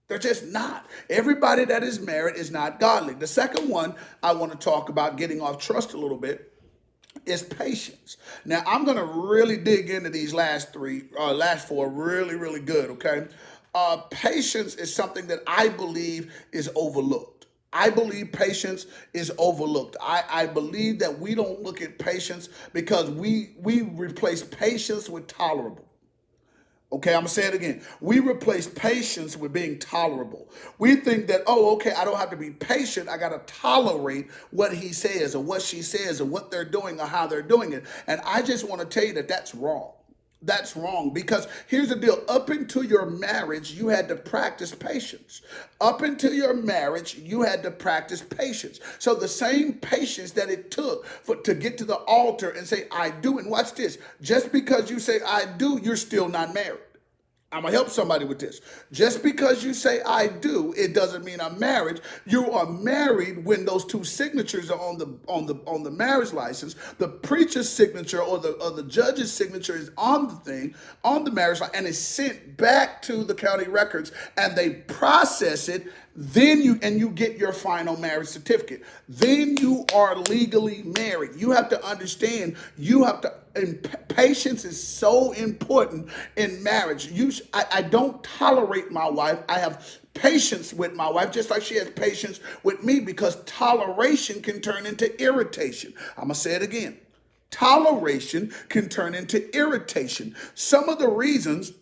They're just not. Everybody that is married is not godly. The second one I want to talk about, getting off trust a little bit, is patience. Now, I'm going to really dig into these last 4 really, really good, okay? Patience is something that I believe is overlooked. I believe patience is overlooked. I believe that we don't look at patience because we replace patience with tolerable. Okay, I'm going to say it again. We replace patience with being tolerable. We think that, okay, I don't have to be patient. I got to tolerate what he says or what she says or what they're doing or how they're doing it. And I just want to tell you that that's wrong. That's wrong, because here's the deal. Up until your marriage, you had to practice patience. Up until your marriage, you had to practice patience. So the same patience that it took to get to the altar and say, I do, and watch this, just because you say I do, you're still not married. I'm going to help somebody with this. Just because you say I do, it doesn't mean I'm married. You are married when those 2 signatures are on the marriage license. The preacher's signature or the judge's signature is on the thing, on the marriage license, and it's sent back to the county records, and they process it. Then you get your final marriage certificate. Then you are legally married. You have to understand, and patience is so important in marriage. I don't tolerate my wife. I have patience with my wife, just like she has patience with me, because toleration can turn into irritation. I'm going to say it again. Toleration can turn into irritation. Some of the reasons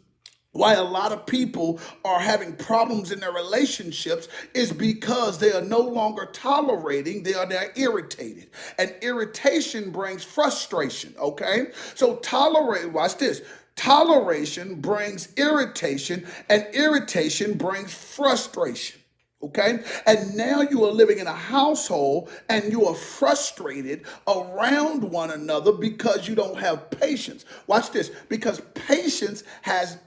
why a lot of people are having problems in their relationships is because they are no longer tolerating, they're irritated. And irritation brings frustration, okay? So watch this. Toleration brings irritation, and irritation brings frustration. Okay? And now you are living in a household and you are frustrated around one another because you don't have patience. Watch this, because patience has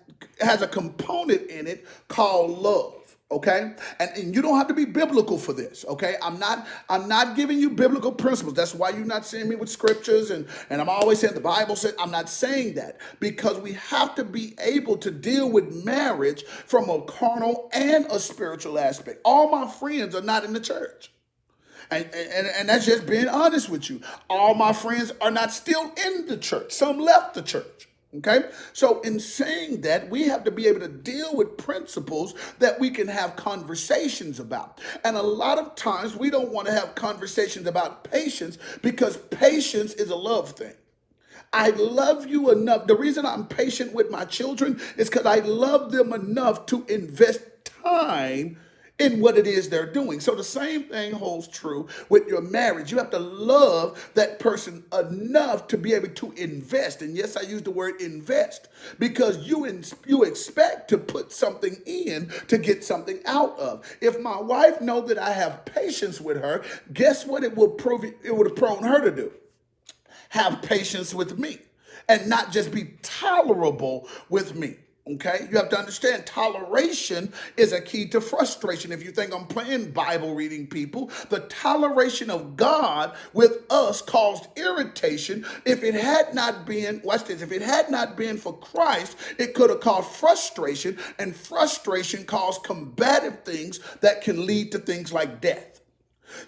a component in it called love. Okay, and you don't have to be biblical for this. Okay, I'm not giving you biblical principles. That's why you're not seeing me with scriptures, and I'm always saying the Bible said. I'm not saying that, because we have to be able to deal with marriage from a carnal and a spiritual aspect. All my friends are not in the church. And that's just being honest with you. All my friends are not still in the church. Some left the church. Okay? So in saying that, we have to be able to deal with principles that we can have conversations about. And a lot of times we don't want to have conversations about patience because patience is a love thing. I love you enough. The reason I'm patient with my children is because I love them enough to invest time in what it is they're doing. So the same thing holds true with your marriage. You have to love that person enough to be able to invest. And yes, I use the word invest because you expect to put something in to get something out of. If my wife know that I have patience with her, guess what it would have prone her to do? Have patience with me and not just be tolerable with me. Okay, you have to understand toleration is a key to frustration. If you think I'm playing Bible reading people, the toleration of God with us caused irritation. If it had not been, watch this, if it had not been for Christ, it could have caused frustration, and frustration caused combative things that can lead to things like death.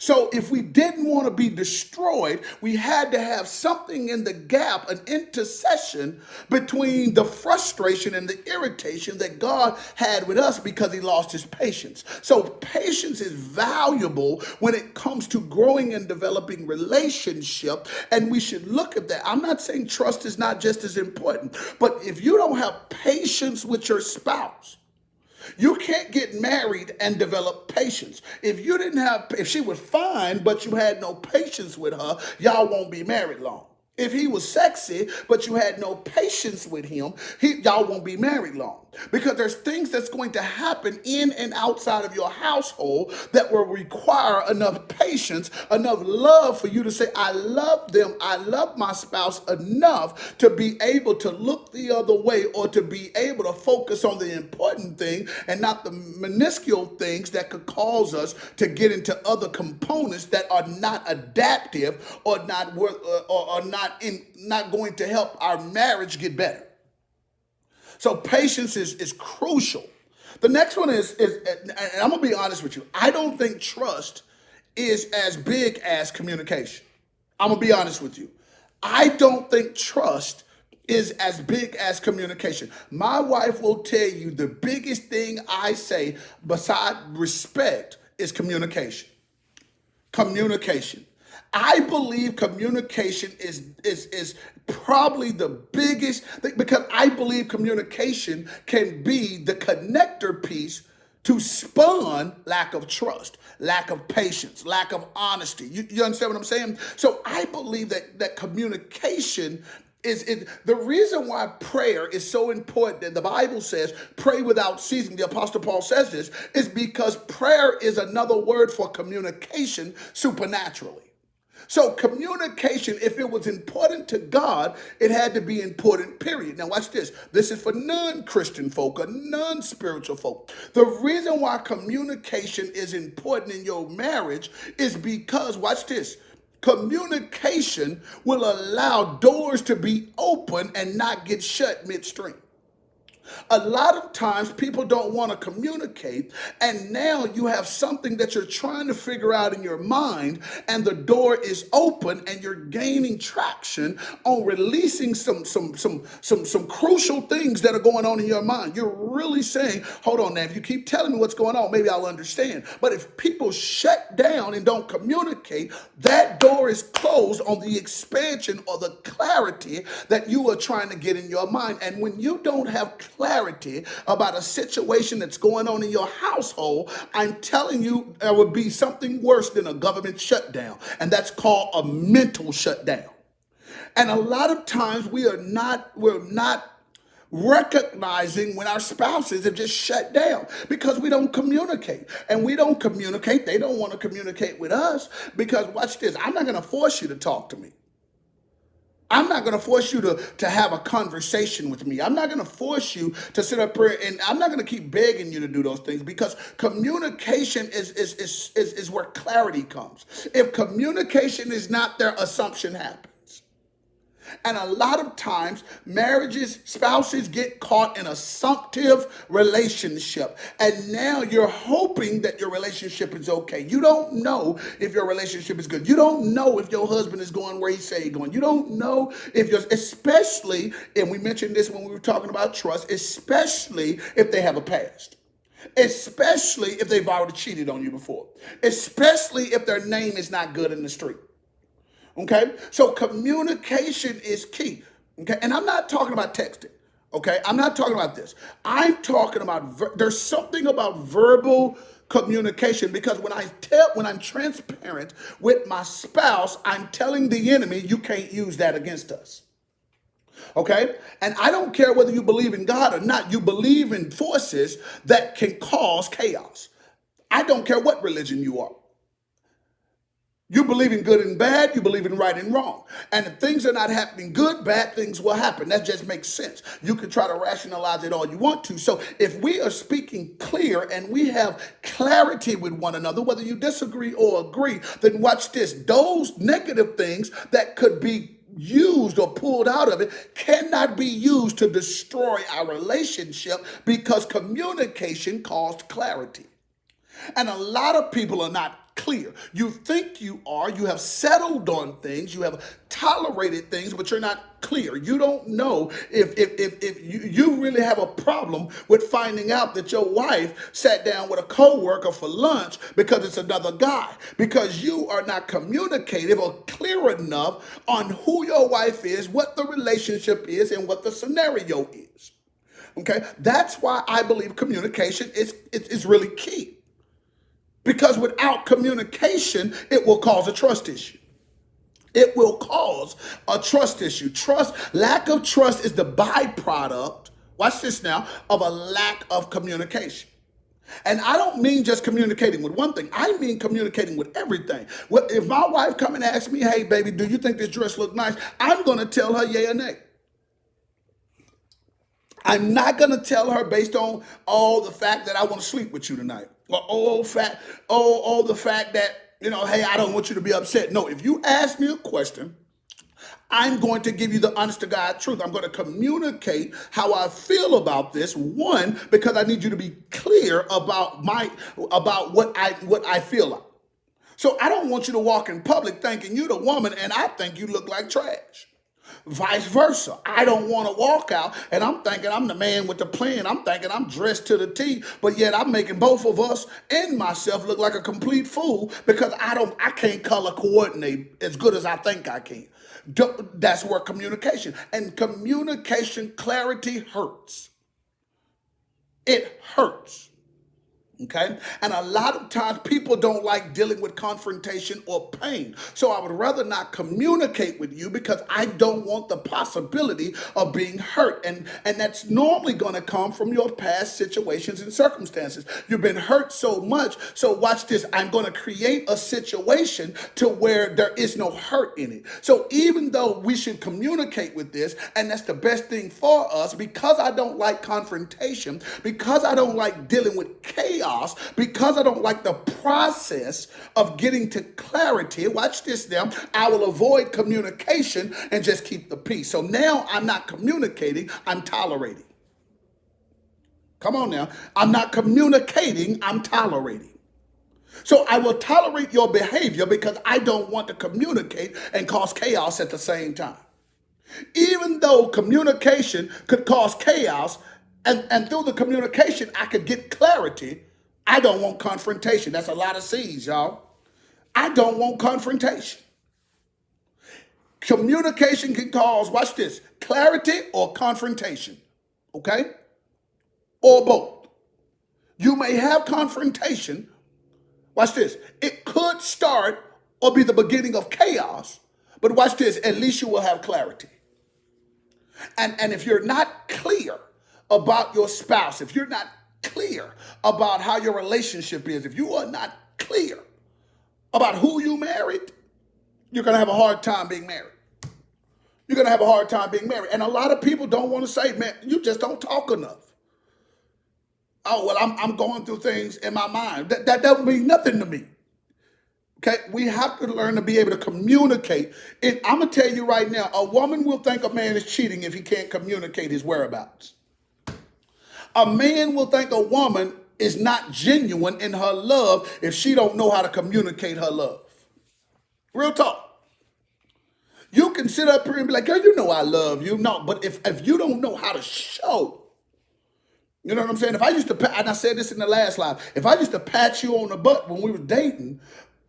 So if we didn't want to be destroyed, we had to have something in the gap, an intercession between the frustration and the irritation that God had with us because he lost his patience. So patience is valuable when it comes to growing and developing relationship, and we should look at that. I'm not saying trust is not just as important, but if you don't have patience with your spouse, you can't get married and develop patience. If she was fine, but you had no patience with her, y'all won't be married long. If he was sexy, but you had no patience with him, y'all won't be married long. Because there's things that's going to happen in and outside of your household that will require enough patience, enough love for you to say, I love them, I love my spouse enough to be able to look the other way or to be able to focus on the important thing and not the minuscule things that could cause us to get into other components that are not adaptive or not worth or not going to help our marriage get better. So patience is crucial. The next one is and I'm gonna be honest with you. I don't think trust is as big as communication. I'm gonna be honest with you. I don't think trust is as big as communication. My wife will tell you the biggest thing I say beside respect is communication. Communication. I believe communication is probably the biggest thing because I believe communication can be the connector piece to spawn lack of trust, lack of patience, lack of honesty. You understand what I'm saying? So I believe that communication is the reason why prayer is so important. And the Bible says, pray without ceasing. The Apostle Paul says this is because prayer is another word for communication supernaturally. So communication, if it was important to God, it had to be important, period. Now watch this. This is for non-Christian folk or non-spiritual folk. The reason why communication is important in your marriage is because, watch this, communication will allow doors to be open and not get shut midstream. A lot of times people don't want to communicate, and now you have something that you're trying to figure out in your mind, and the door is open, and you're gaining traction on releasing some crucial things that are going on in your mind. You're really saying, hold on now, if you keep telling me what's going on, maybe I'll understand. But if people shut down and don't communicate, that door is closed on the expansion or the clarity that you are trying to get in your mind. And when you don't have clarity about a situation that's going on in your household, I'm telling you, there would be something worse than a government shutdown, and that's called a mental shutdown. And a lot of times we're not recognizing when our spouses have just shut down because we don't communicate. And we don't communicate, they don't want to communicate with us because, watch this, I'm not going to force you to talk to me. I'm not going to force you to have a conversation with me. I'm not going to force you to sit up here, and I'm not going to keep begging you to do those things because communication is where clarity comes. If communication is not there, assumption happens. And a lot of times, spouses get caught in assumptive relationship. And now you're hoping that your relationship is okay. You don't know if your relationship is good. You don't know if your husband is going where he say he's going. You don't know if especially, and we mentioned this when we were talking about trust, especially if they have a past. Especially if they've already cheated on you before. Especially if their name is not good in the street. Okay, so communication is key. Okay, and I'm not talking about texting. Okay, I'm not talking about this. I'm talking about there's something about verbal communication, because when I'm transparent with my spouse, I'm telling the enemy you can't use that against us. Okay, and I don't care whether you believe in God or not. You believe in forces that can cause chaos. I don't care what religion you are. You believe in good and bad, you believe in right and wrong. And if things are not happening good, bad things will happen. That just makes sense. You can try to rationalize it all you want to. So if we are speaking clear and we have clarity with one another, whether you disagree or agree, then watch this. Those negative things that could be used or pulled out of it cannot be used to destroy our relationship, because communication caused clarity. And a lot of people are not clear. You think you are, you have settled on things, you have tolerated things, but you're not clear. You don't know if you really have a problem with finding out that your wife sat down with a coworker for lunch because it's another guy, because you are not communicative or clear enough on who your wife is, what the relationship is, and what the scenario is. Okay, that's why I believe communication is really key. Because without communication, it will cause a trust issue. It will cause a trust issue. Lack of trust is the byproduct, watch this now, of a lack of communication. And I don't mean just communicating with one thing. I mean communicating with everything. If my wife come and ask me, hey, baby, do you think this dress look nice? I'm going to tell her yay or nay. I'm not going to tell her based on the fact that I want to sleep with you tonight. Or the fact that, hey, I don't want you to be upset. No, if you ask me a question, I'm going to give you the honest to God truth. I'm going to communicate how I feel about this. One, because I need you to be clear about what I feel like. So I don't want you to walk in public thinking you're the woman and I think you look like trash. Vice versa. I don't want to walk out and I'm thinking I'm the man with the plan. I'm thinking I'm dressed to the T, but yet I'm making both of us and myself look like a complete fool because I can't color coordinate as good as I think I can. That's where communication clarity hurts. It hurts. Okay? And a lot of times people don't like dealing with confrontation or pain. So I would rather not communicate with you because I don't want the possibility of being hurt. And that's normally going to come from your past situations and circumstances. You've been hurt so much. So watch this. I'm going to create a situation to where there is no hurt in it. So even though we should communicate with this, and that's the best thing for us, because I don't like confrontation, because I don't like dealing with chaos, because I don't like the process of getting to clarity, watch this now, I will avoid communication and just keep the peace. So now I'm not communicating, I'm tolerating. Come on now. I'm not communicating, I'm tolerating. So I will tolerate your behavior because I don't want to communicate and cause chaos at the same time. Even though communication could cause chaos, and through the communication I could get clarity, I don't want confrontation. That's a lot of C's, y'all. I don't want confrontation. Communication can cause, watch this, clarity or confrontation, okay? Or both. You may have confrontation, watch this, it could start or be the beginning of chaos, but watch this, at least you will have clarity. And if you're not clear about your spouse, if you're not clear about how your relationship is, if you are not clear about who you married, you're going to have a hard time being married. You're going to have a hard time being married. And a lot of people don't want to say, man, you just don't talk enough. Oh, well, I'm going through things in my mind. That doesn't mean nothing to me. Okay, we have to learn to be able to communicate. And I'm going to tell you right now, a woman will think a man is cheating if he can't communicate his whereabouts. A man will think a woman is not genuine in her love if she don't know how to communicate her love. Real talk. You can sit up here and be like, girl, you know I love you. No, but if you don't know how to show, you know what I'm saying? If I used to, and I said this in the last live, if I used to pat you on the butt when we were dating,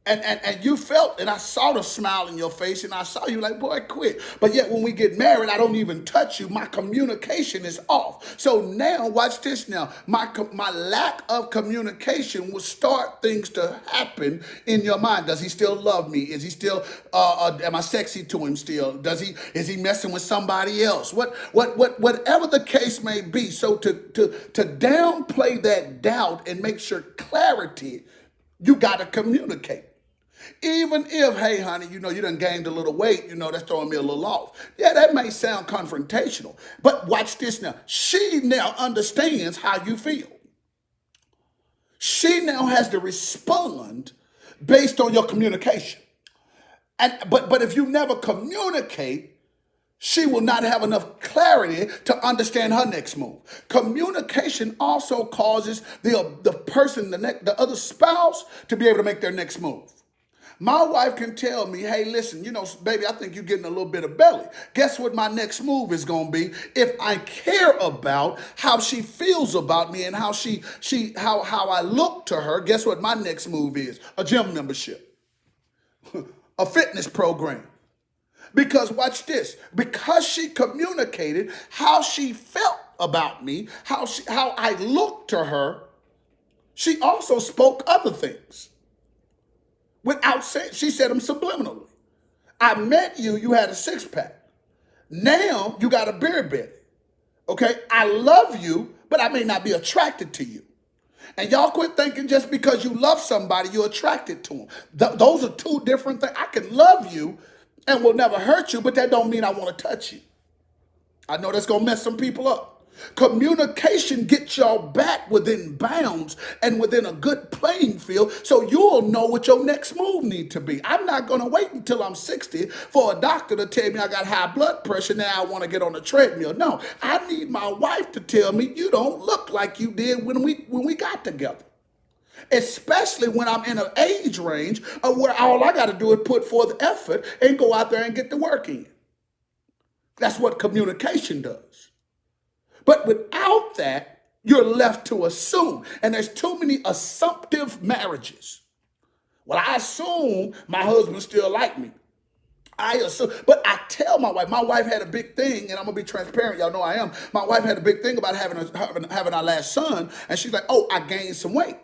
and you felt, and I saw the smile in your face, and I saw you like, boy, quit. But yet when we get married, I don't even touch you. My communication is off. So now, watch this now. My lack of communication will start things to happen in your mind. Does he still love me? Is he still, am I sexy to him still? Is he messing with somebody else? Whatever the case may be. So to downplay that doubt and make sure clarity, you got to communicate. Even if, hey, honey, you done gained a little weight, that's throwing me a little off. Yeah, that may sound confrontational. But watch this now. She now understands how you feel. She now has to respond based on your communication. But if you never communicate, she will not have enough clarity to understand her next move. Communication also causes the person, the other spouse, to be able to make their next move. My wife can tell me, hey, listen, baby, I think you're getting a little bit of belly. Guess what my next move is going to be? If I care about how she feels about me and how how I look to her, guess what my next move is? A gym membership, a fitness program. Because watch this, because she communicated how she felt about me, how I looked to her, she also spoke other things. Without saying, she said them subliminally. I met you, you had a six-pack. Now you got a beer belly. Okay, I love you, but I may not be attracted to you. And y'all quit thinking just because you love somebody, you're attracted to them. Those are two different things. I can love you and will never hurt you, but that don't mean I want to touch you. I know that's going to mess some people up. Communication gets y'all back within bounds and within a good playing field so you'll know what your next move need to be. I'm not going to wait until I'm 60 for a doctor to tell me I got high blood pressure, now I want to get on the treadmill. No, I need my wife to tell me you don't look like you did when we got together. Especially when I'm in an age range of where all I got to do is put forth effort and go out there and get the work in. That's what communication does. But without that, you're left to assume. And there's too many assumptive marriages. Well, I assume my husband still like me. I assume, but I tell my wife had a big thing, and I'm going to be transparent. Y'all know I am. My wife had a big thing about having our last son. And she's like, oh, I gained some weight.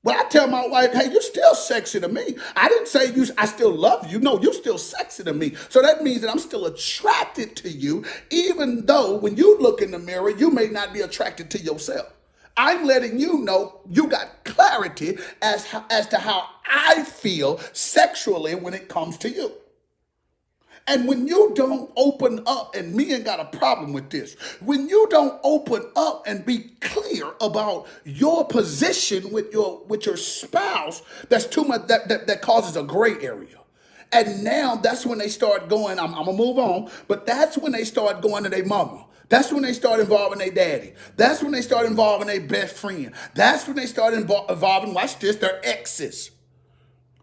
Well, I tell my wife, hey, you're still sexy to me. I didn't say I still love you. No, you're still sexy to me. So that means that I'm still attracted to you, even though when you look in the mirror, you may not be attracted to yourself. I'm letting you know you got clarity as to how I feel sexually when it comes to you. And when you don't open up, and men got a problem with this, when you don't open up and be clear about your position with your spouse, that's too much, that causes a gray area. And now that's when they start going, I'm gonna move on, but that's when they start going to their mama. That's when they start involving their daddy. That's when they start involving their best friend. That's when they start involving, watch this, their exes.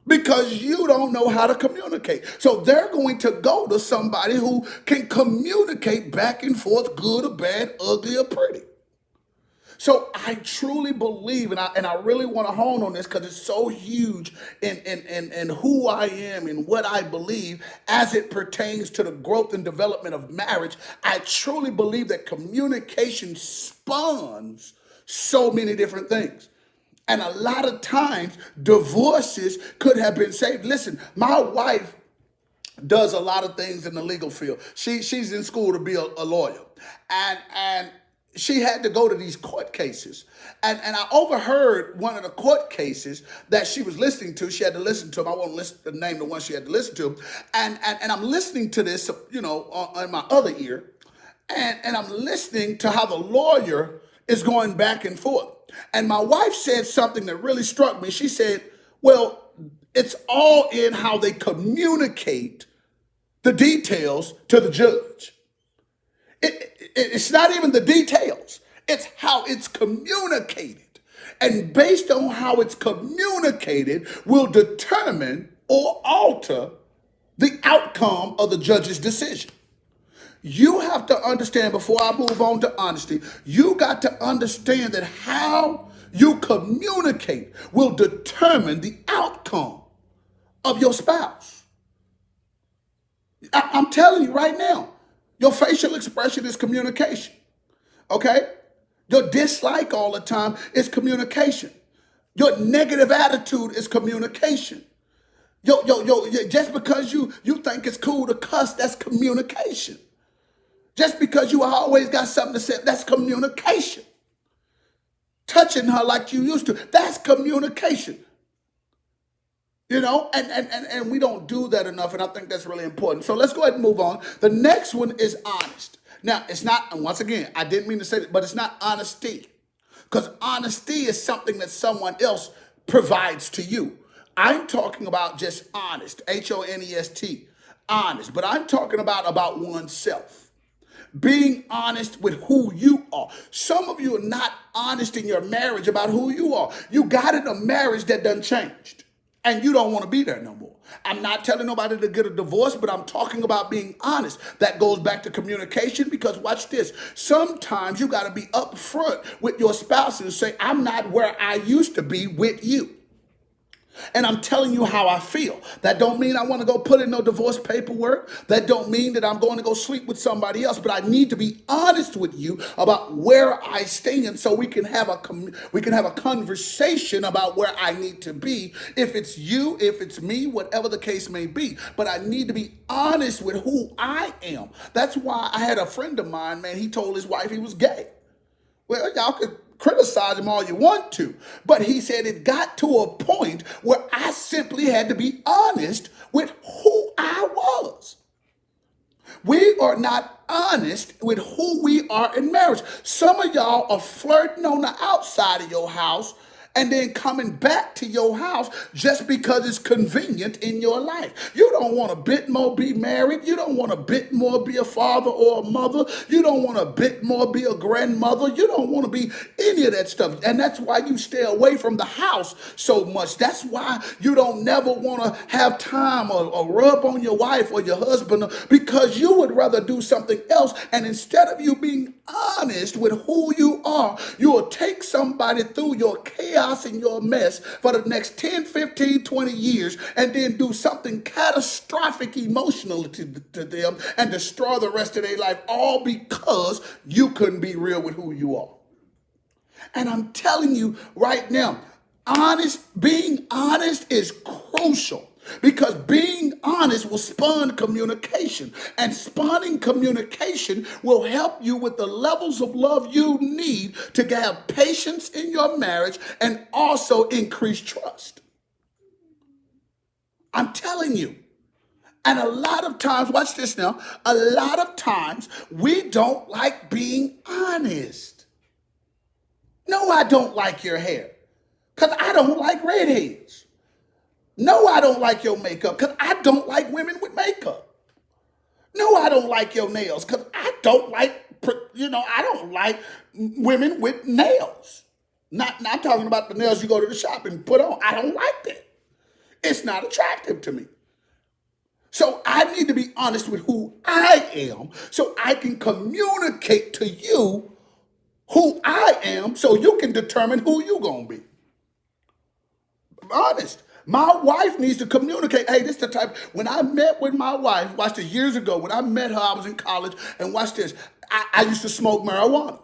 Because you don't know how to communicate. So they're going to go to somebody who can communicate back and forth, good or bad, ugly or pretty. So I truly believe, and I really want to hone on this because it's so huge in who I am and what I believe as it pertains to the growth and development of marriage. I truly believe that communication spawns so many different things. And a lot of times, divorces could have been saved. Listen, my wife does a lot of things in the legal field. She's in school to be a lawyer. And she had to go to these court cases. And I overheard one of the court cases that she was listening to. She had to listen to them. I won't name the one she had to listen to. And I'm listening to this, on my other ear. And I'm listening to how the lawyer is going back and forth. And my wife said something that really struck me. She said, well, it's all in how they communicate the details to the judge. It's not even the details. It's how it's communicated. And based on how it's communicated will determine or alter the outcome of the judge's decision. You have to understand, before I move on to honesty, you got to understand that how you communicate will determine the outcome of your spouse. I'm telling you right now, your facial expression is communication. Okay? Your dislike all the time is communication. Your negative attitude is communication. Just because you think it's cool to cuss, that's communication. Just because you always got something to say, that's communication. Touching her like you used to, that's communication. And we don't do that enough, and I think that's really important. So let's go ahead and move on. The next one is honest. Now, it's not, and once again, I didn't mean to say that, but it's not honesty. Because honesty is something that someone else provides to you. I'm talking about just honest, Honest, honest. But I'm talking about oneself. Being honest with who you are. Some of you are not honest in your marriage about who you are. You got in a marriage that done changed, and you don't want to be there no more. I'm not telling nobody to get a divorce, but I'm talking about being honest. That goes back to communication, because watch this. Sometimes you got to be upfront with your spouse and say, I'm not where I used to be with you. And I'm telling you how I feel. That don't mean I want to go put in no divorce paperwork. That don't mean that I'm going to go sleep with somebody else. But I need to be honest with you about where I stand, so we can have a conversation about where I need to be. If it's you, if it's me, whatever the case may be. But I need to be honest with who I am. That's why I had a friend of mine, man. He told his wife he was gay. Well, y'all could criticize him all you want to, but he said it got to a point where I simply had to be honest with who I was. We are not honest with who we are in marriage. Some of y'all are flirting on the outside of your house and then coming back to your house just because it's convenient in your life. You don't want a bit more be married. You don't want a bit more be a father or a mother. You don't want a bit more be a grandmother. You don't want to be any of that stuff. And that's why you stay away from the house so much. That's why you don't never want to have time or rub on your wife or your husband, because you would rather do something else. And instead of you being honest with who you are, you will take somebody through your chaos and your mess for the next 10, 15, 20 years, and then do something catastrophic emotionally to them and destroy the rest of their life, all because you couldn't be real with who you are. And I'm telling you right now, being honest is crucial. Because being honest will spawn communication, and spawning communication will help you with the levels of love you need to have patience in your marriage and also increase trust. I'm telling you. And a lot of times, watch this now, a lot of times we don't like being honest. No, I don't like your hair, because I don't like redheads. No, I don't like your makeup, because I don't like women with makeup. No, I don't like your nails, because I don't like, I don't like women with nails. Not talking about the nails you go to the shop and put on. I don't like that. It's not attractive to me. So I need to be honest with who I am so I can communicate to you who I am so you can determine who you're going to be. Honest. My wife needs to communicate. Hey, this is the type. When I met with my wife, watch this, years ago, when I met her, I was in college, and watch this. I used to smoke marijuana.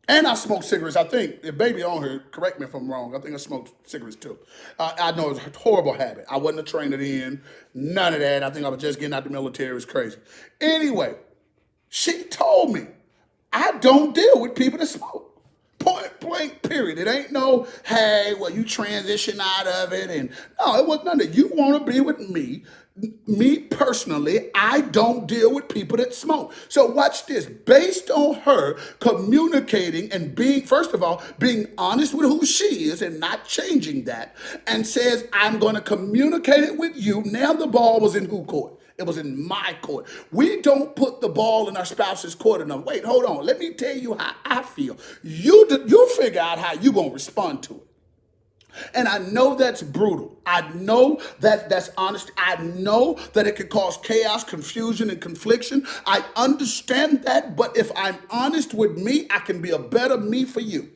And I smoked cigarettes. I think, the baby on here, correct me if I'm wrong, I think I smoked cigarettes too. I know it's a horrible habit. I wasn't a trainer then, none of that. I think I was just getting out the military. It was crazy. Anyway, she told me, I don't deal with people that smoke. Point blank, period. It ain't no, hey, well, you transition out of it. And no, it was none of that. You want to be with me. Me personally, I don't deal with people that smoke. So watch this. Based on her communicating and being, first of all, being honest with who she is and not changing that, and says, I'm going to communicate it with you. Now the ball was in who court? It was in my court. We don't put the ball in our spouse's court enough. Wait, hold on. Let me tell you how I feel. You figure out how you're going to respond to it. And I know that's brutal. I know that's honest. I know that it could cause chaos, confusion, and confliction. I understand that. But if I'm honest with me, I can be a better me for you.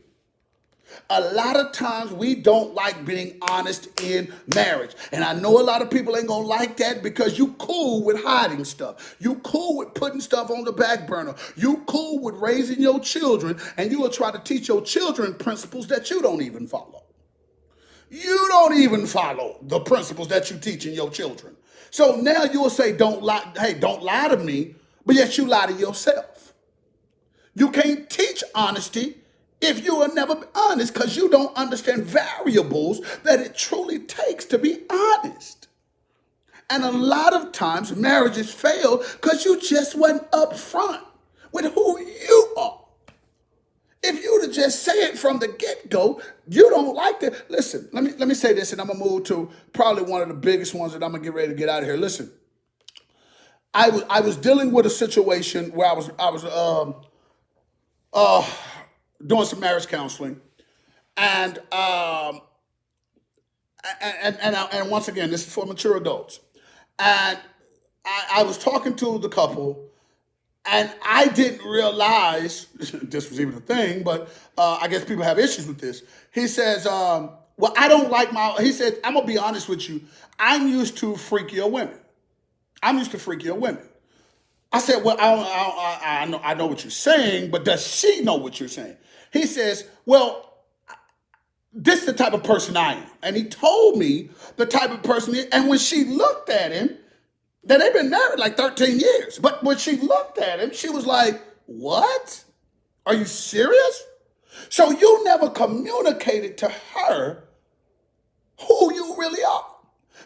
A lot of times we don't like being honest in marriage. And I know a lot of people ain't gonna like that because you cool with hiding stuff. You cool with putting stuff on the back burner. You cool with raising your children, and you will try to teach your children principles that you don't even follow. You don't even follow the principles that you teaching your children. So now you will say, don't lie, hey, don't lie to me, but yet you lie to yourself. You can't teach honesty if you will never be honest because you don't understand variables that it truly takes to be honest. And a lot of times marriages fail because you just wasn't upfront with who you are. If you would just say it from the get-go, you don't like it. Listen, let me say this, and I'm gonna move to probably one of the biggest ones that I'm gonna get ready to get out of here. Listen, I was dealing with a situation where I was doing some marriage counseling, and and once again, this is for mature adults, and I was talking to the couple. And I didn't realize this was even a thing, but I guess people have issues with this. He says, well, I don't like he said, I'm going to be honest with you. I'm used to freakier women. I'm used to freakier women. I said, well, I know what you're saying, but does she know what you're saying? He says, well, this is the type of person I am. And he told me the type of person he is. And when she looked at him, that they've been married like 13 years. But when she looked at him, she was like, what? Are you serious? So you never communicated to her who you really are.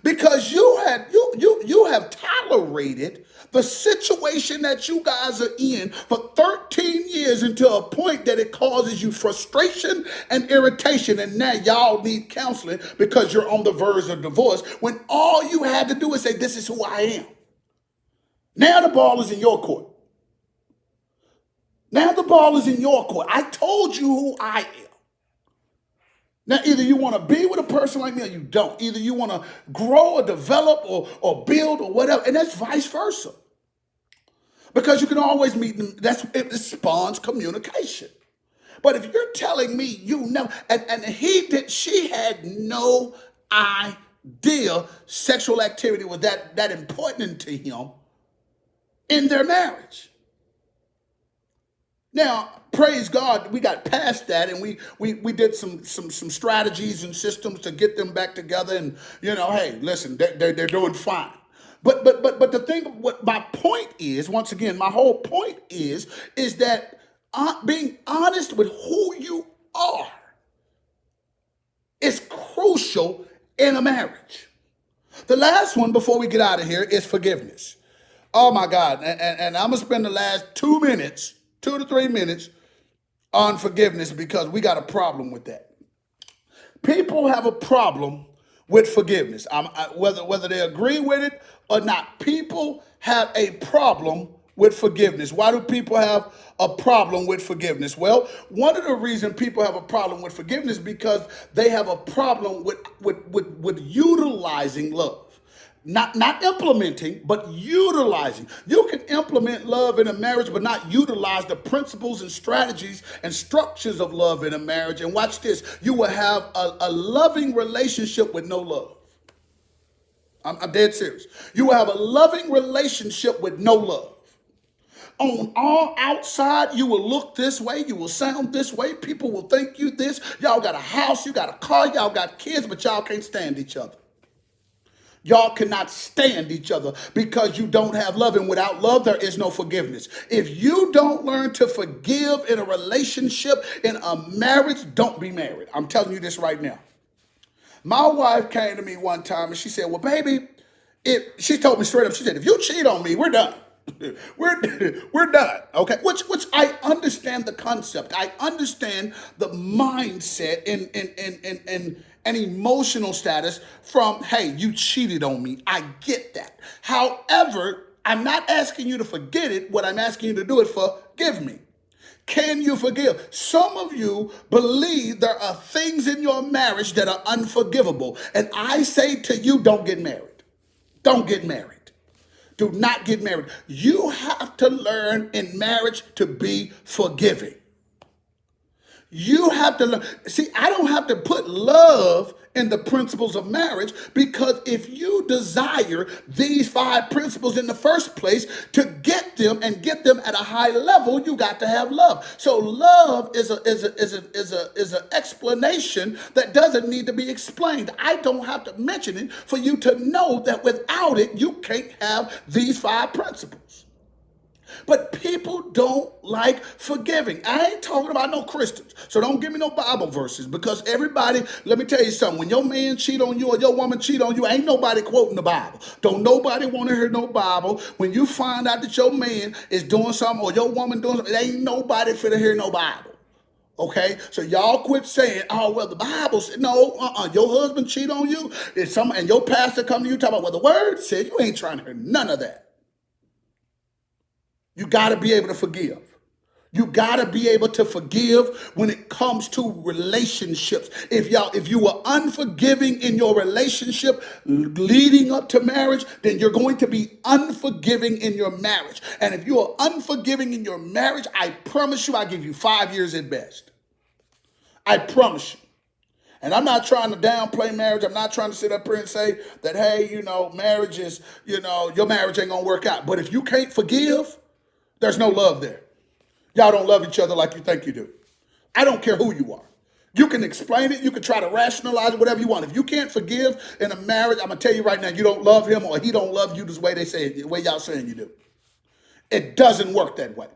Because you have tolerated the situation that you guys are in for 13 years until a point that it causes you frustration and irritation. And now y'all need counseling because you're on the verge of divorce when all you had to do is say, this is who I am. Now the ball is in your court. Now the ball is in your court. I told you who I am. Now, either you want to be with a person like me or you don't. Either you want to grow or develop or build or whatever. And that's vice versa. Because you can always meet them. It spawns communication. But if you're telling me you know, and she had no idea sexual activity was that important to him in their marriage. Now, praise God, we got past that, and we did some strategies and systems to get them back together. And hey, listen, they're doing fine. But the thing, what my point is, once again, my whole point is that being honest with who you are is crucial in a marriage. The last one before we get out of here is forgiveness. Oh my God, and I'm gonna spend the last 2 to 3 minutes on forgiveness because we got a problem with that. People have a problem with forgiveness. Whether they agree with it or not, people have a problem with forgiveness. Why do people have a problem with forgiveness? Well, one of the reasons people have a problem with forgiveness is because they have a problem with utilizing love. Not implementing, but utilizing. You can implement love in a marriage, but not utilize the principles and strategies and structures of love in a marriage. And watch this. You will have a loving relationship with no love. I'm dead serious. You will have a loving relationship with no love. On all outside, you will look this way. You will sound this way. People will think you this. Y'all got a house. You got a car. Y'all got kids, but y'all can't stand each other. Y'all cannot stand each other because you don't have love. And without love, there is no forgiveness. If you don't learn to forgive in a relationship, in a marriage, don't be married. I'm telling you this right now. My wife came to me one time and she said, well, baby, she told me straight up, she said, if you cheat on me, we're done. we're done. Okay. Which I understand the concept. I understand the mindset and emotional status from, hey, you cheated on me. I get that. However, I'm not asking you to forget it. What I'm asking you to do is forgive me. Can you forgive? Some of you believe there are things in your marriage that are unforgivable. And I say to you, don't get married. Don't get married. Do not get married. You have to learn in marriage to be forgiving. You have to learn. See, I don't have to put love in the principles of marriage, because if you desire these 5 principles in the first place, to get them and get them at a high level, you got to have love. So love is an explanation that doesn't need to be explained. I don't have to mention it for you to know that without it, you can't have these 5 principles. But people don't like forgiving. I ain't talking about no Christians. So don't give me no Bible verses, because everybody, let me tell you something. When your man cheat on you or your woman cheat on you, ain't nobody quoting the Bible. Don't nobody want to hear no Bible. When you find out that your man is doing something or your woman doing something, ain't nobody finna hear no Bible. Okay, so y'all quit saying, "Oh well, the Bible said no." Your husband cheat on you, and your pastor come to you talking about, "Well, the word said." You ain't trying to hear none of that. You got to be able to forgive. You got to be able to forgive when it comes to relationships. If you were unforgiving in your relationship leading up to marriage, then you're going to be unforgiving in your marriage. And if you are unforgiving in your marriage, I promise you, I give you 5 years at best. I promise you. And I'm not trying to downplay marriage. I'm not trying to sit up here and say that, hey, marriage is, your marriage ain't going to work out. But if you can't forgive, there's no love there. Y'all don't love each other like you think you do. I don't care who you are. You can explain it. You can try to rationalize it, whatever you want. If you can't forgive in a marriage, I'm going to tell you right now, you don't love him, or he don't love you the way the way y'all saying you do. It doesn't work that way.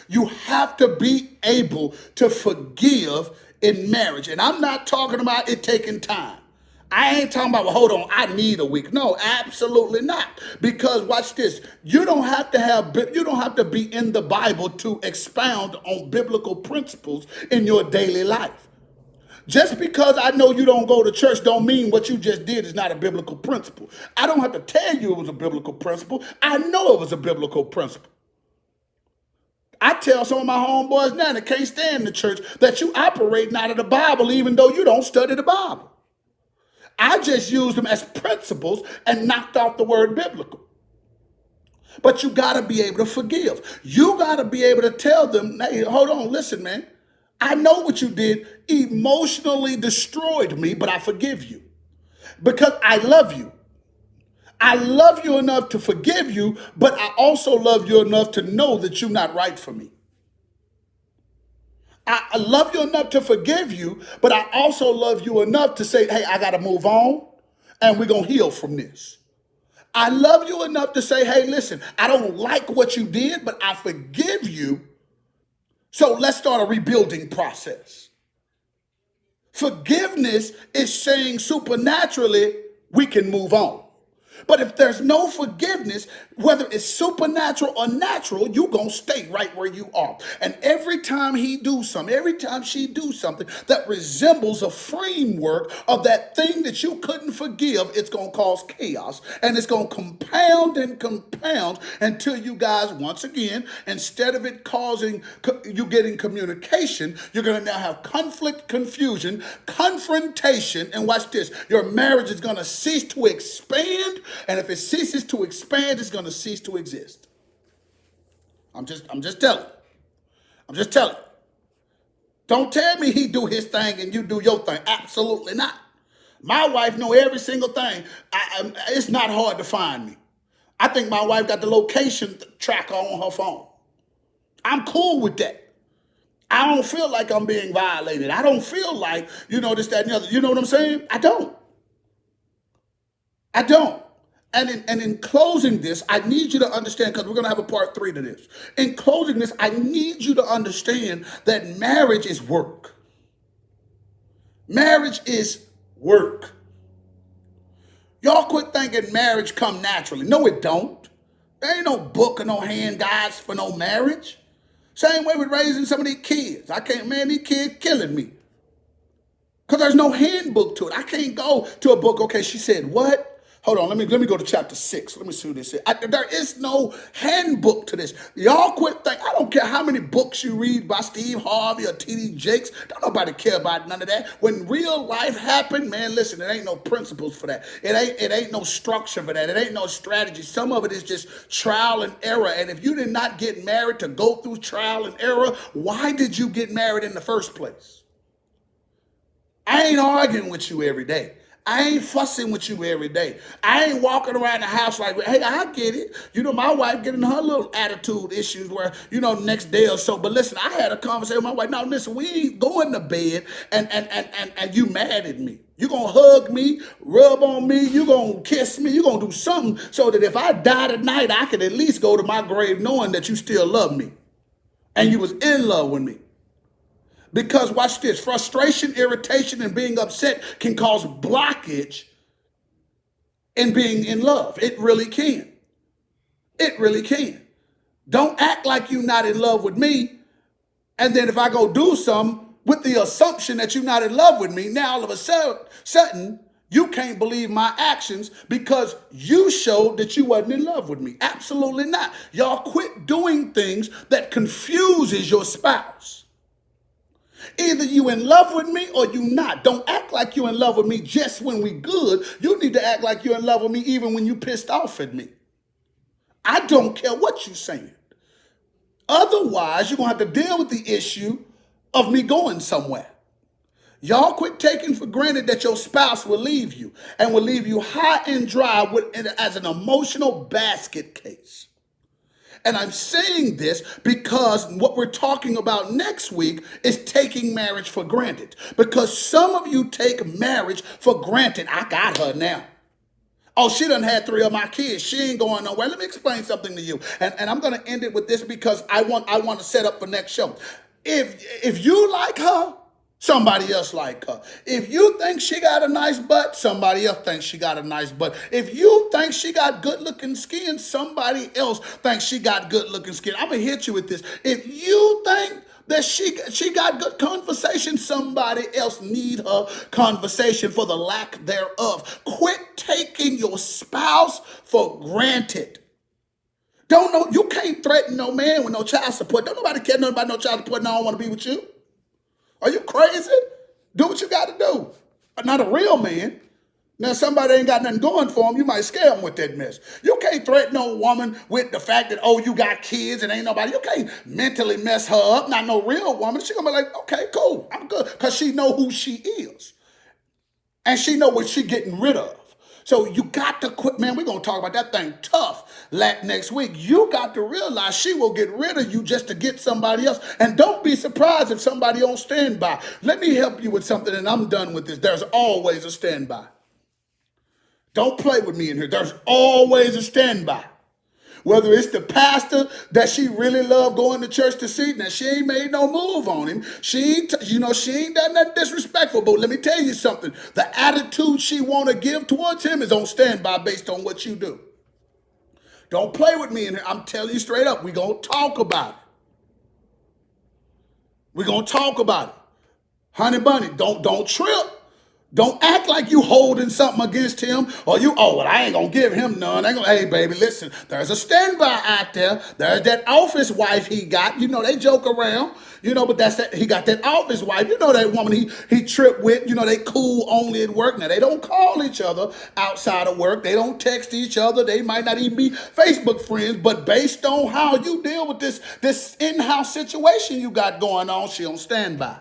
You have to be able to forgive in marriage. And I'm not talking about it taking time. I ain't talking about, well, hold on, I need a week. No, absolutely not. Because watch this. You don't have to be in the Bible to expound on biblical principles in your daily life. Just because I know you don't go to church don't mean what you just did is not a biblical principle. I don't have to tell you it was a biblical principle. I know it was a biblical principle. I tell some of my homeboys now that can't stand the church that you operating out of the Bible even though you don't study the Bible. I just used them as principles and knocked off the word biblical. But you got to be able to forgive. You got to be able to tell them, hey, hold on, listen, man. I know what you did emotionally destroyed me, but I forgive you because I love you. I love you enough to forgive you, but I also love you enough to know that you're not right for me. I love you enough to forgive you, but I also love you enough to say, hey, I got to move on and we're going to heal from this. I love you enough to say, hey, listen, I don't like what you did, but I forgive you. So let's start a rebuilding process. Forgiveness is saying supernaturally we can move on. But if there's no forgiveness, whether it's supernatural or natural, you're going to stay right where you are. And every time he do something, every time she do something that resembles a framework of that thing that you couldn't forgive, it's going to cause chaos. And it's going to compound and compound until you guys, once again, instead of it causing you getting communication, you're going to now have conflict, confusion, confrontation. And watch this, your marriage is going to cease to expand. And if it ceases to expand, it's going to cease to exist. I'm just telling. I'm just telling. Don't tell me he do his thing and you do your thing. Absolutely not. My wife know every single thing. It's not hard to find me. I think my wife got the location tracker on her phone. I'm cool with that. I don't feel like I'm being violated. I don't feel like, this, that, and the other. You know what I'm saying? I don't. And in closing this, I need you to understand, because we're going to have a part 3 to this. In closing this, I need you to understand that marriage is work. Marriage is work. Y'all quit thinking marriage come naturally. No, it don't. There ain't no book or no hand guides for no marriage. Same way with raising some of these kids. These kids killing me. Because there's no handbook to it. I can't go to a book, okay, she said what? Hold on, let me go to chapter 6. Let me see what this is. There is no handbook to this. Y'all quit thinking. I don't care how many books you read by Steve Harvey or T.D. Jakes. Don't nobody care about none of that. When real life happened, man, listen, there ain't no principles for that. It ain't no structure for that. It ain't no strategy. Some of it is just trial and error. And if you did not get married to go through trial and error, why did you get married in the first place? I ain't arguing with you every day. I ain't fussing with you every day. I ain't walking around the house like, hey, I get it. You know, my wife getting her little attitude issues where, you know, next day or so. But listen, I had a conversation with my wife. Now, listen, we ain't going to bed and you mad at me. You gonna hug me, rub on me, you gonna kiss me, you gonna do something so that if I die tonight, I can at least go to my grave knowing that you still love me and you was in love with me. Because watch this, frustration, irritation, and being upset can cause blockage in being in love. It really can. It really can. Don't act like you're not in love with me, and then if I go do something with the assumption that you're not in love with me, now all of a sudden, you can't believe my actions because you showed that you wasn't in love with me. Absolutely not. Y'all quit doing things that confuses your spouse. Either you in love with me or you not. Don't act like you in love with me just when we good. You need to act like you're in love with me even when you pissed off at me. I don't care what you're saying. Otherwise, you're going to have to deal with the issue of me going somewhere. Y'all quit taking for granted that your spouse will leave you and will leave you high and dry as an emotional basket case. And I'm saying this because what we're talking about next week is taking marriage for granted. Because some of you take marriage for granted. I got her now. Oh, she done had 3 of my kids. She ain't going nowhere. Let me explain something to you. And I'm going to end it with this because I want to set up for next show. If you like her, somebody else like her. If you think she got a nice butt, somebody else thinks she got a nice butt. If you think she got good looking skin, somebody else thinks she got good looking skin. I'm going to hit you with this. If you think that she got good conversation, somebody else need her conversation for the lack thereof. Quit taking your spouse for granted. Don't know, you can't threaten no man with no child support. Don't nobody care nothing about no child support and I don't want to be with you. Are you crazy? Do what you got to do. Not a real man. Now, somebody ain't got nothing going for him, you might scare him with that mess. You can't threaten no woman with the fact that, oh, you got kids and ain't nobody. You can't mentally mess her up. Not no real woman. She gonna be like, okay, cool, I'm good. Because she know who she is. And she know what she getting rid of. So you got to quit, man, we're going to talk about that thing tough next week. You got to realize she will get rid of you just to get somebody else. And don't be surprised if somebody on standby. Let me help you with something and I'm done with this. There's always a standby. Don't play with me in here. There's always a standby. Whether it's the pastor that she really loved going to church to see, now she ain't made no move on him. She ain't done nothing disrespectful, but let me tell you something. The attitude she want to give towards him is on standby based on what you do. Don't play with me in here. I'm telling you straight up, we're going to talk about it. We're going to talk about it. Honey bunny, don't trip. Don't act like you holding something against him or well, I ain't going to give him none. Hey, baby, listen, there's a standby out there. There's that office wife he got. You know, they joke around, but he got that office wife. You know, that woman he tripped with, they cool only at work. Now, they don't call each other outside of work. They don't text each other. They might not even be Facebook friends, but based on how you deal with this in-house situation you got going on, she on standby.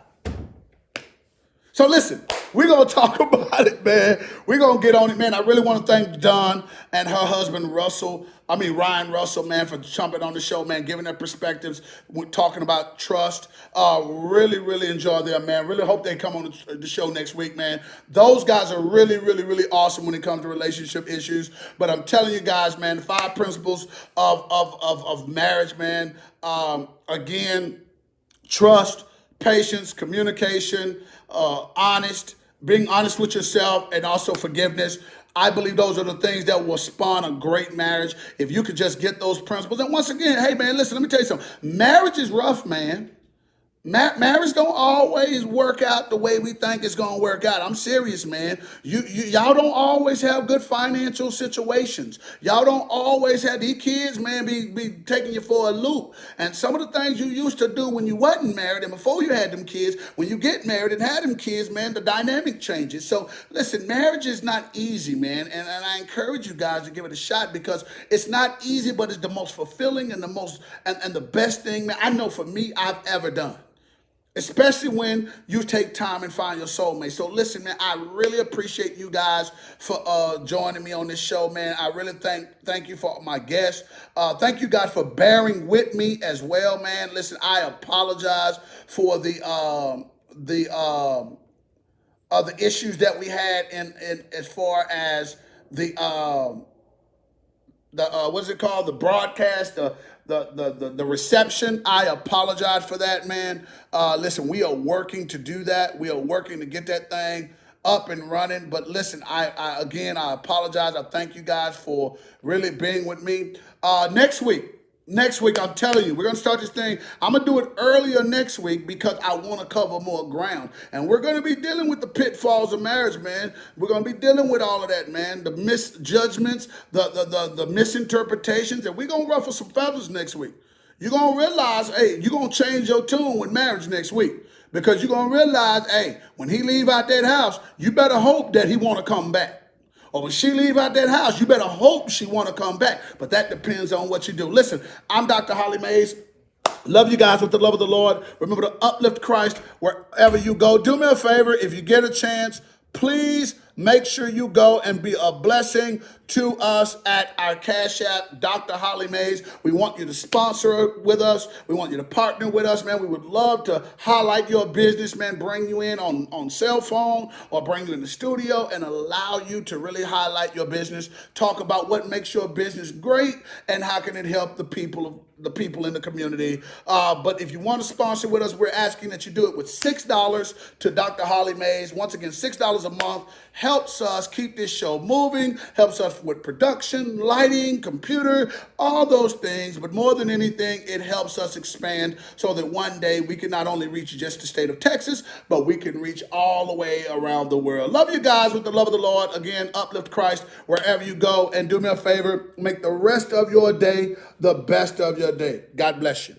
So listen, we're going to talk about it, man. We're going to get on it, man. I really want to thank Dawn and her husband, Ryan Russell, man, for jumping on the show, man, giving their perspectives. We're talking about trust. Really, really enjoy them, man. Really hope they come on the show next week, man. Those guys are really, really, really awesome when it comes to relationship issues. But I'm telling you guys, man, 5 principles of marriage, man. Again, trust, patience, communication, being honest with yourself, and also forgiveness. I believe those are the things that will spawn a great marriage if you could just get those principles. And once again, hey man, listen, let me tell you something. Marriage is rough, man. Marriage don't always work out the way we think it's gonna work out. I'm serious, man. Y'all don't always have good financial situations. Y'all don't always have these kids, man, be taking you for a loop. And some of the things you used to do when you wasn't married and before you had them kids, when you get married and had them kids, man, the dynamic changes. So listen, marriage is not easy, man. And I encourage you guys to give it a shot because it's not easy, but it's the most fulfilling and the best thing, man, I know for me I've ever done. especially when you take time and find your soulmate. So listen, man, I really appreciate you guys for joining me on this show, man. I really thank you for my guests. Thank you guys for bearing with me as well, man. Listen, I apologize for the issues that we had in as far as the what's it called, the broadcast, the reception. I apologize for that, man. Listen, we are working to do that. We are working to get that thing up and running. But listen, I again, I apologize. I thank you guys for really being with me. Next week, I'm telling you, we're going to start this thing. I'm going to do it earlier next week because I want to cover more ground. And we're going to be dealing with the pitfalls of marriage, man. We're going to be dealing with all of that, man. The misjudgments, the misinterpretations. And we're going to ruffle some feathers next week. You're going to realize, hey, you're going to change your tune with marriage next week. Because you're going to realize, hey, when he leave out that house, you better hope that he want to come back. Or when she leave out that house, you better hope she want to come back. But that depends on what you do. Listen, I'm Dr. Holly Mays. Love you guys with the love of the Lord. Remember to uplift Christ wherever you go. Do me a favor, if you get a chance, please make sure you go and be a blessing to us at our Cash App, Dr. Holly Mays. We want you to sponsor with us. We want you to partner with us, man. We would love to highlight your business, man, bring you in on cell phone or bring you in the studio and allow you to really highlight your business, talk about what makes your business great and how can it help the people in the community. But if you want to sponsor with us, we're asking that you do it with $6 to Dr. Holly Mays. Once again, $6 a month helps us keep this show moving, helps us with production, lighting, computer, all those things. But more than anything, it helps us expand so that one day we can not only reach just the state of Texas, but we can reach all the way around the world. Love you guys with the love of the Lord. Again, uplift Christ wherever you go. And do me a favor, make the rest of your day the best of your day. God bless you.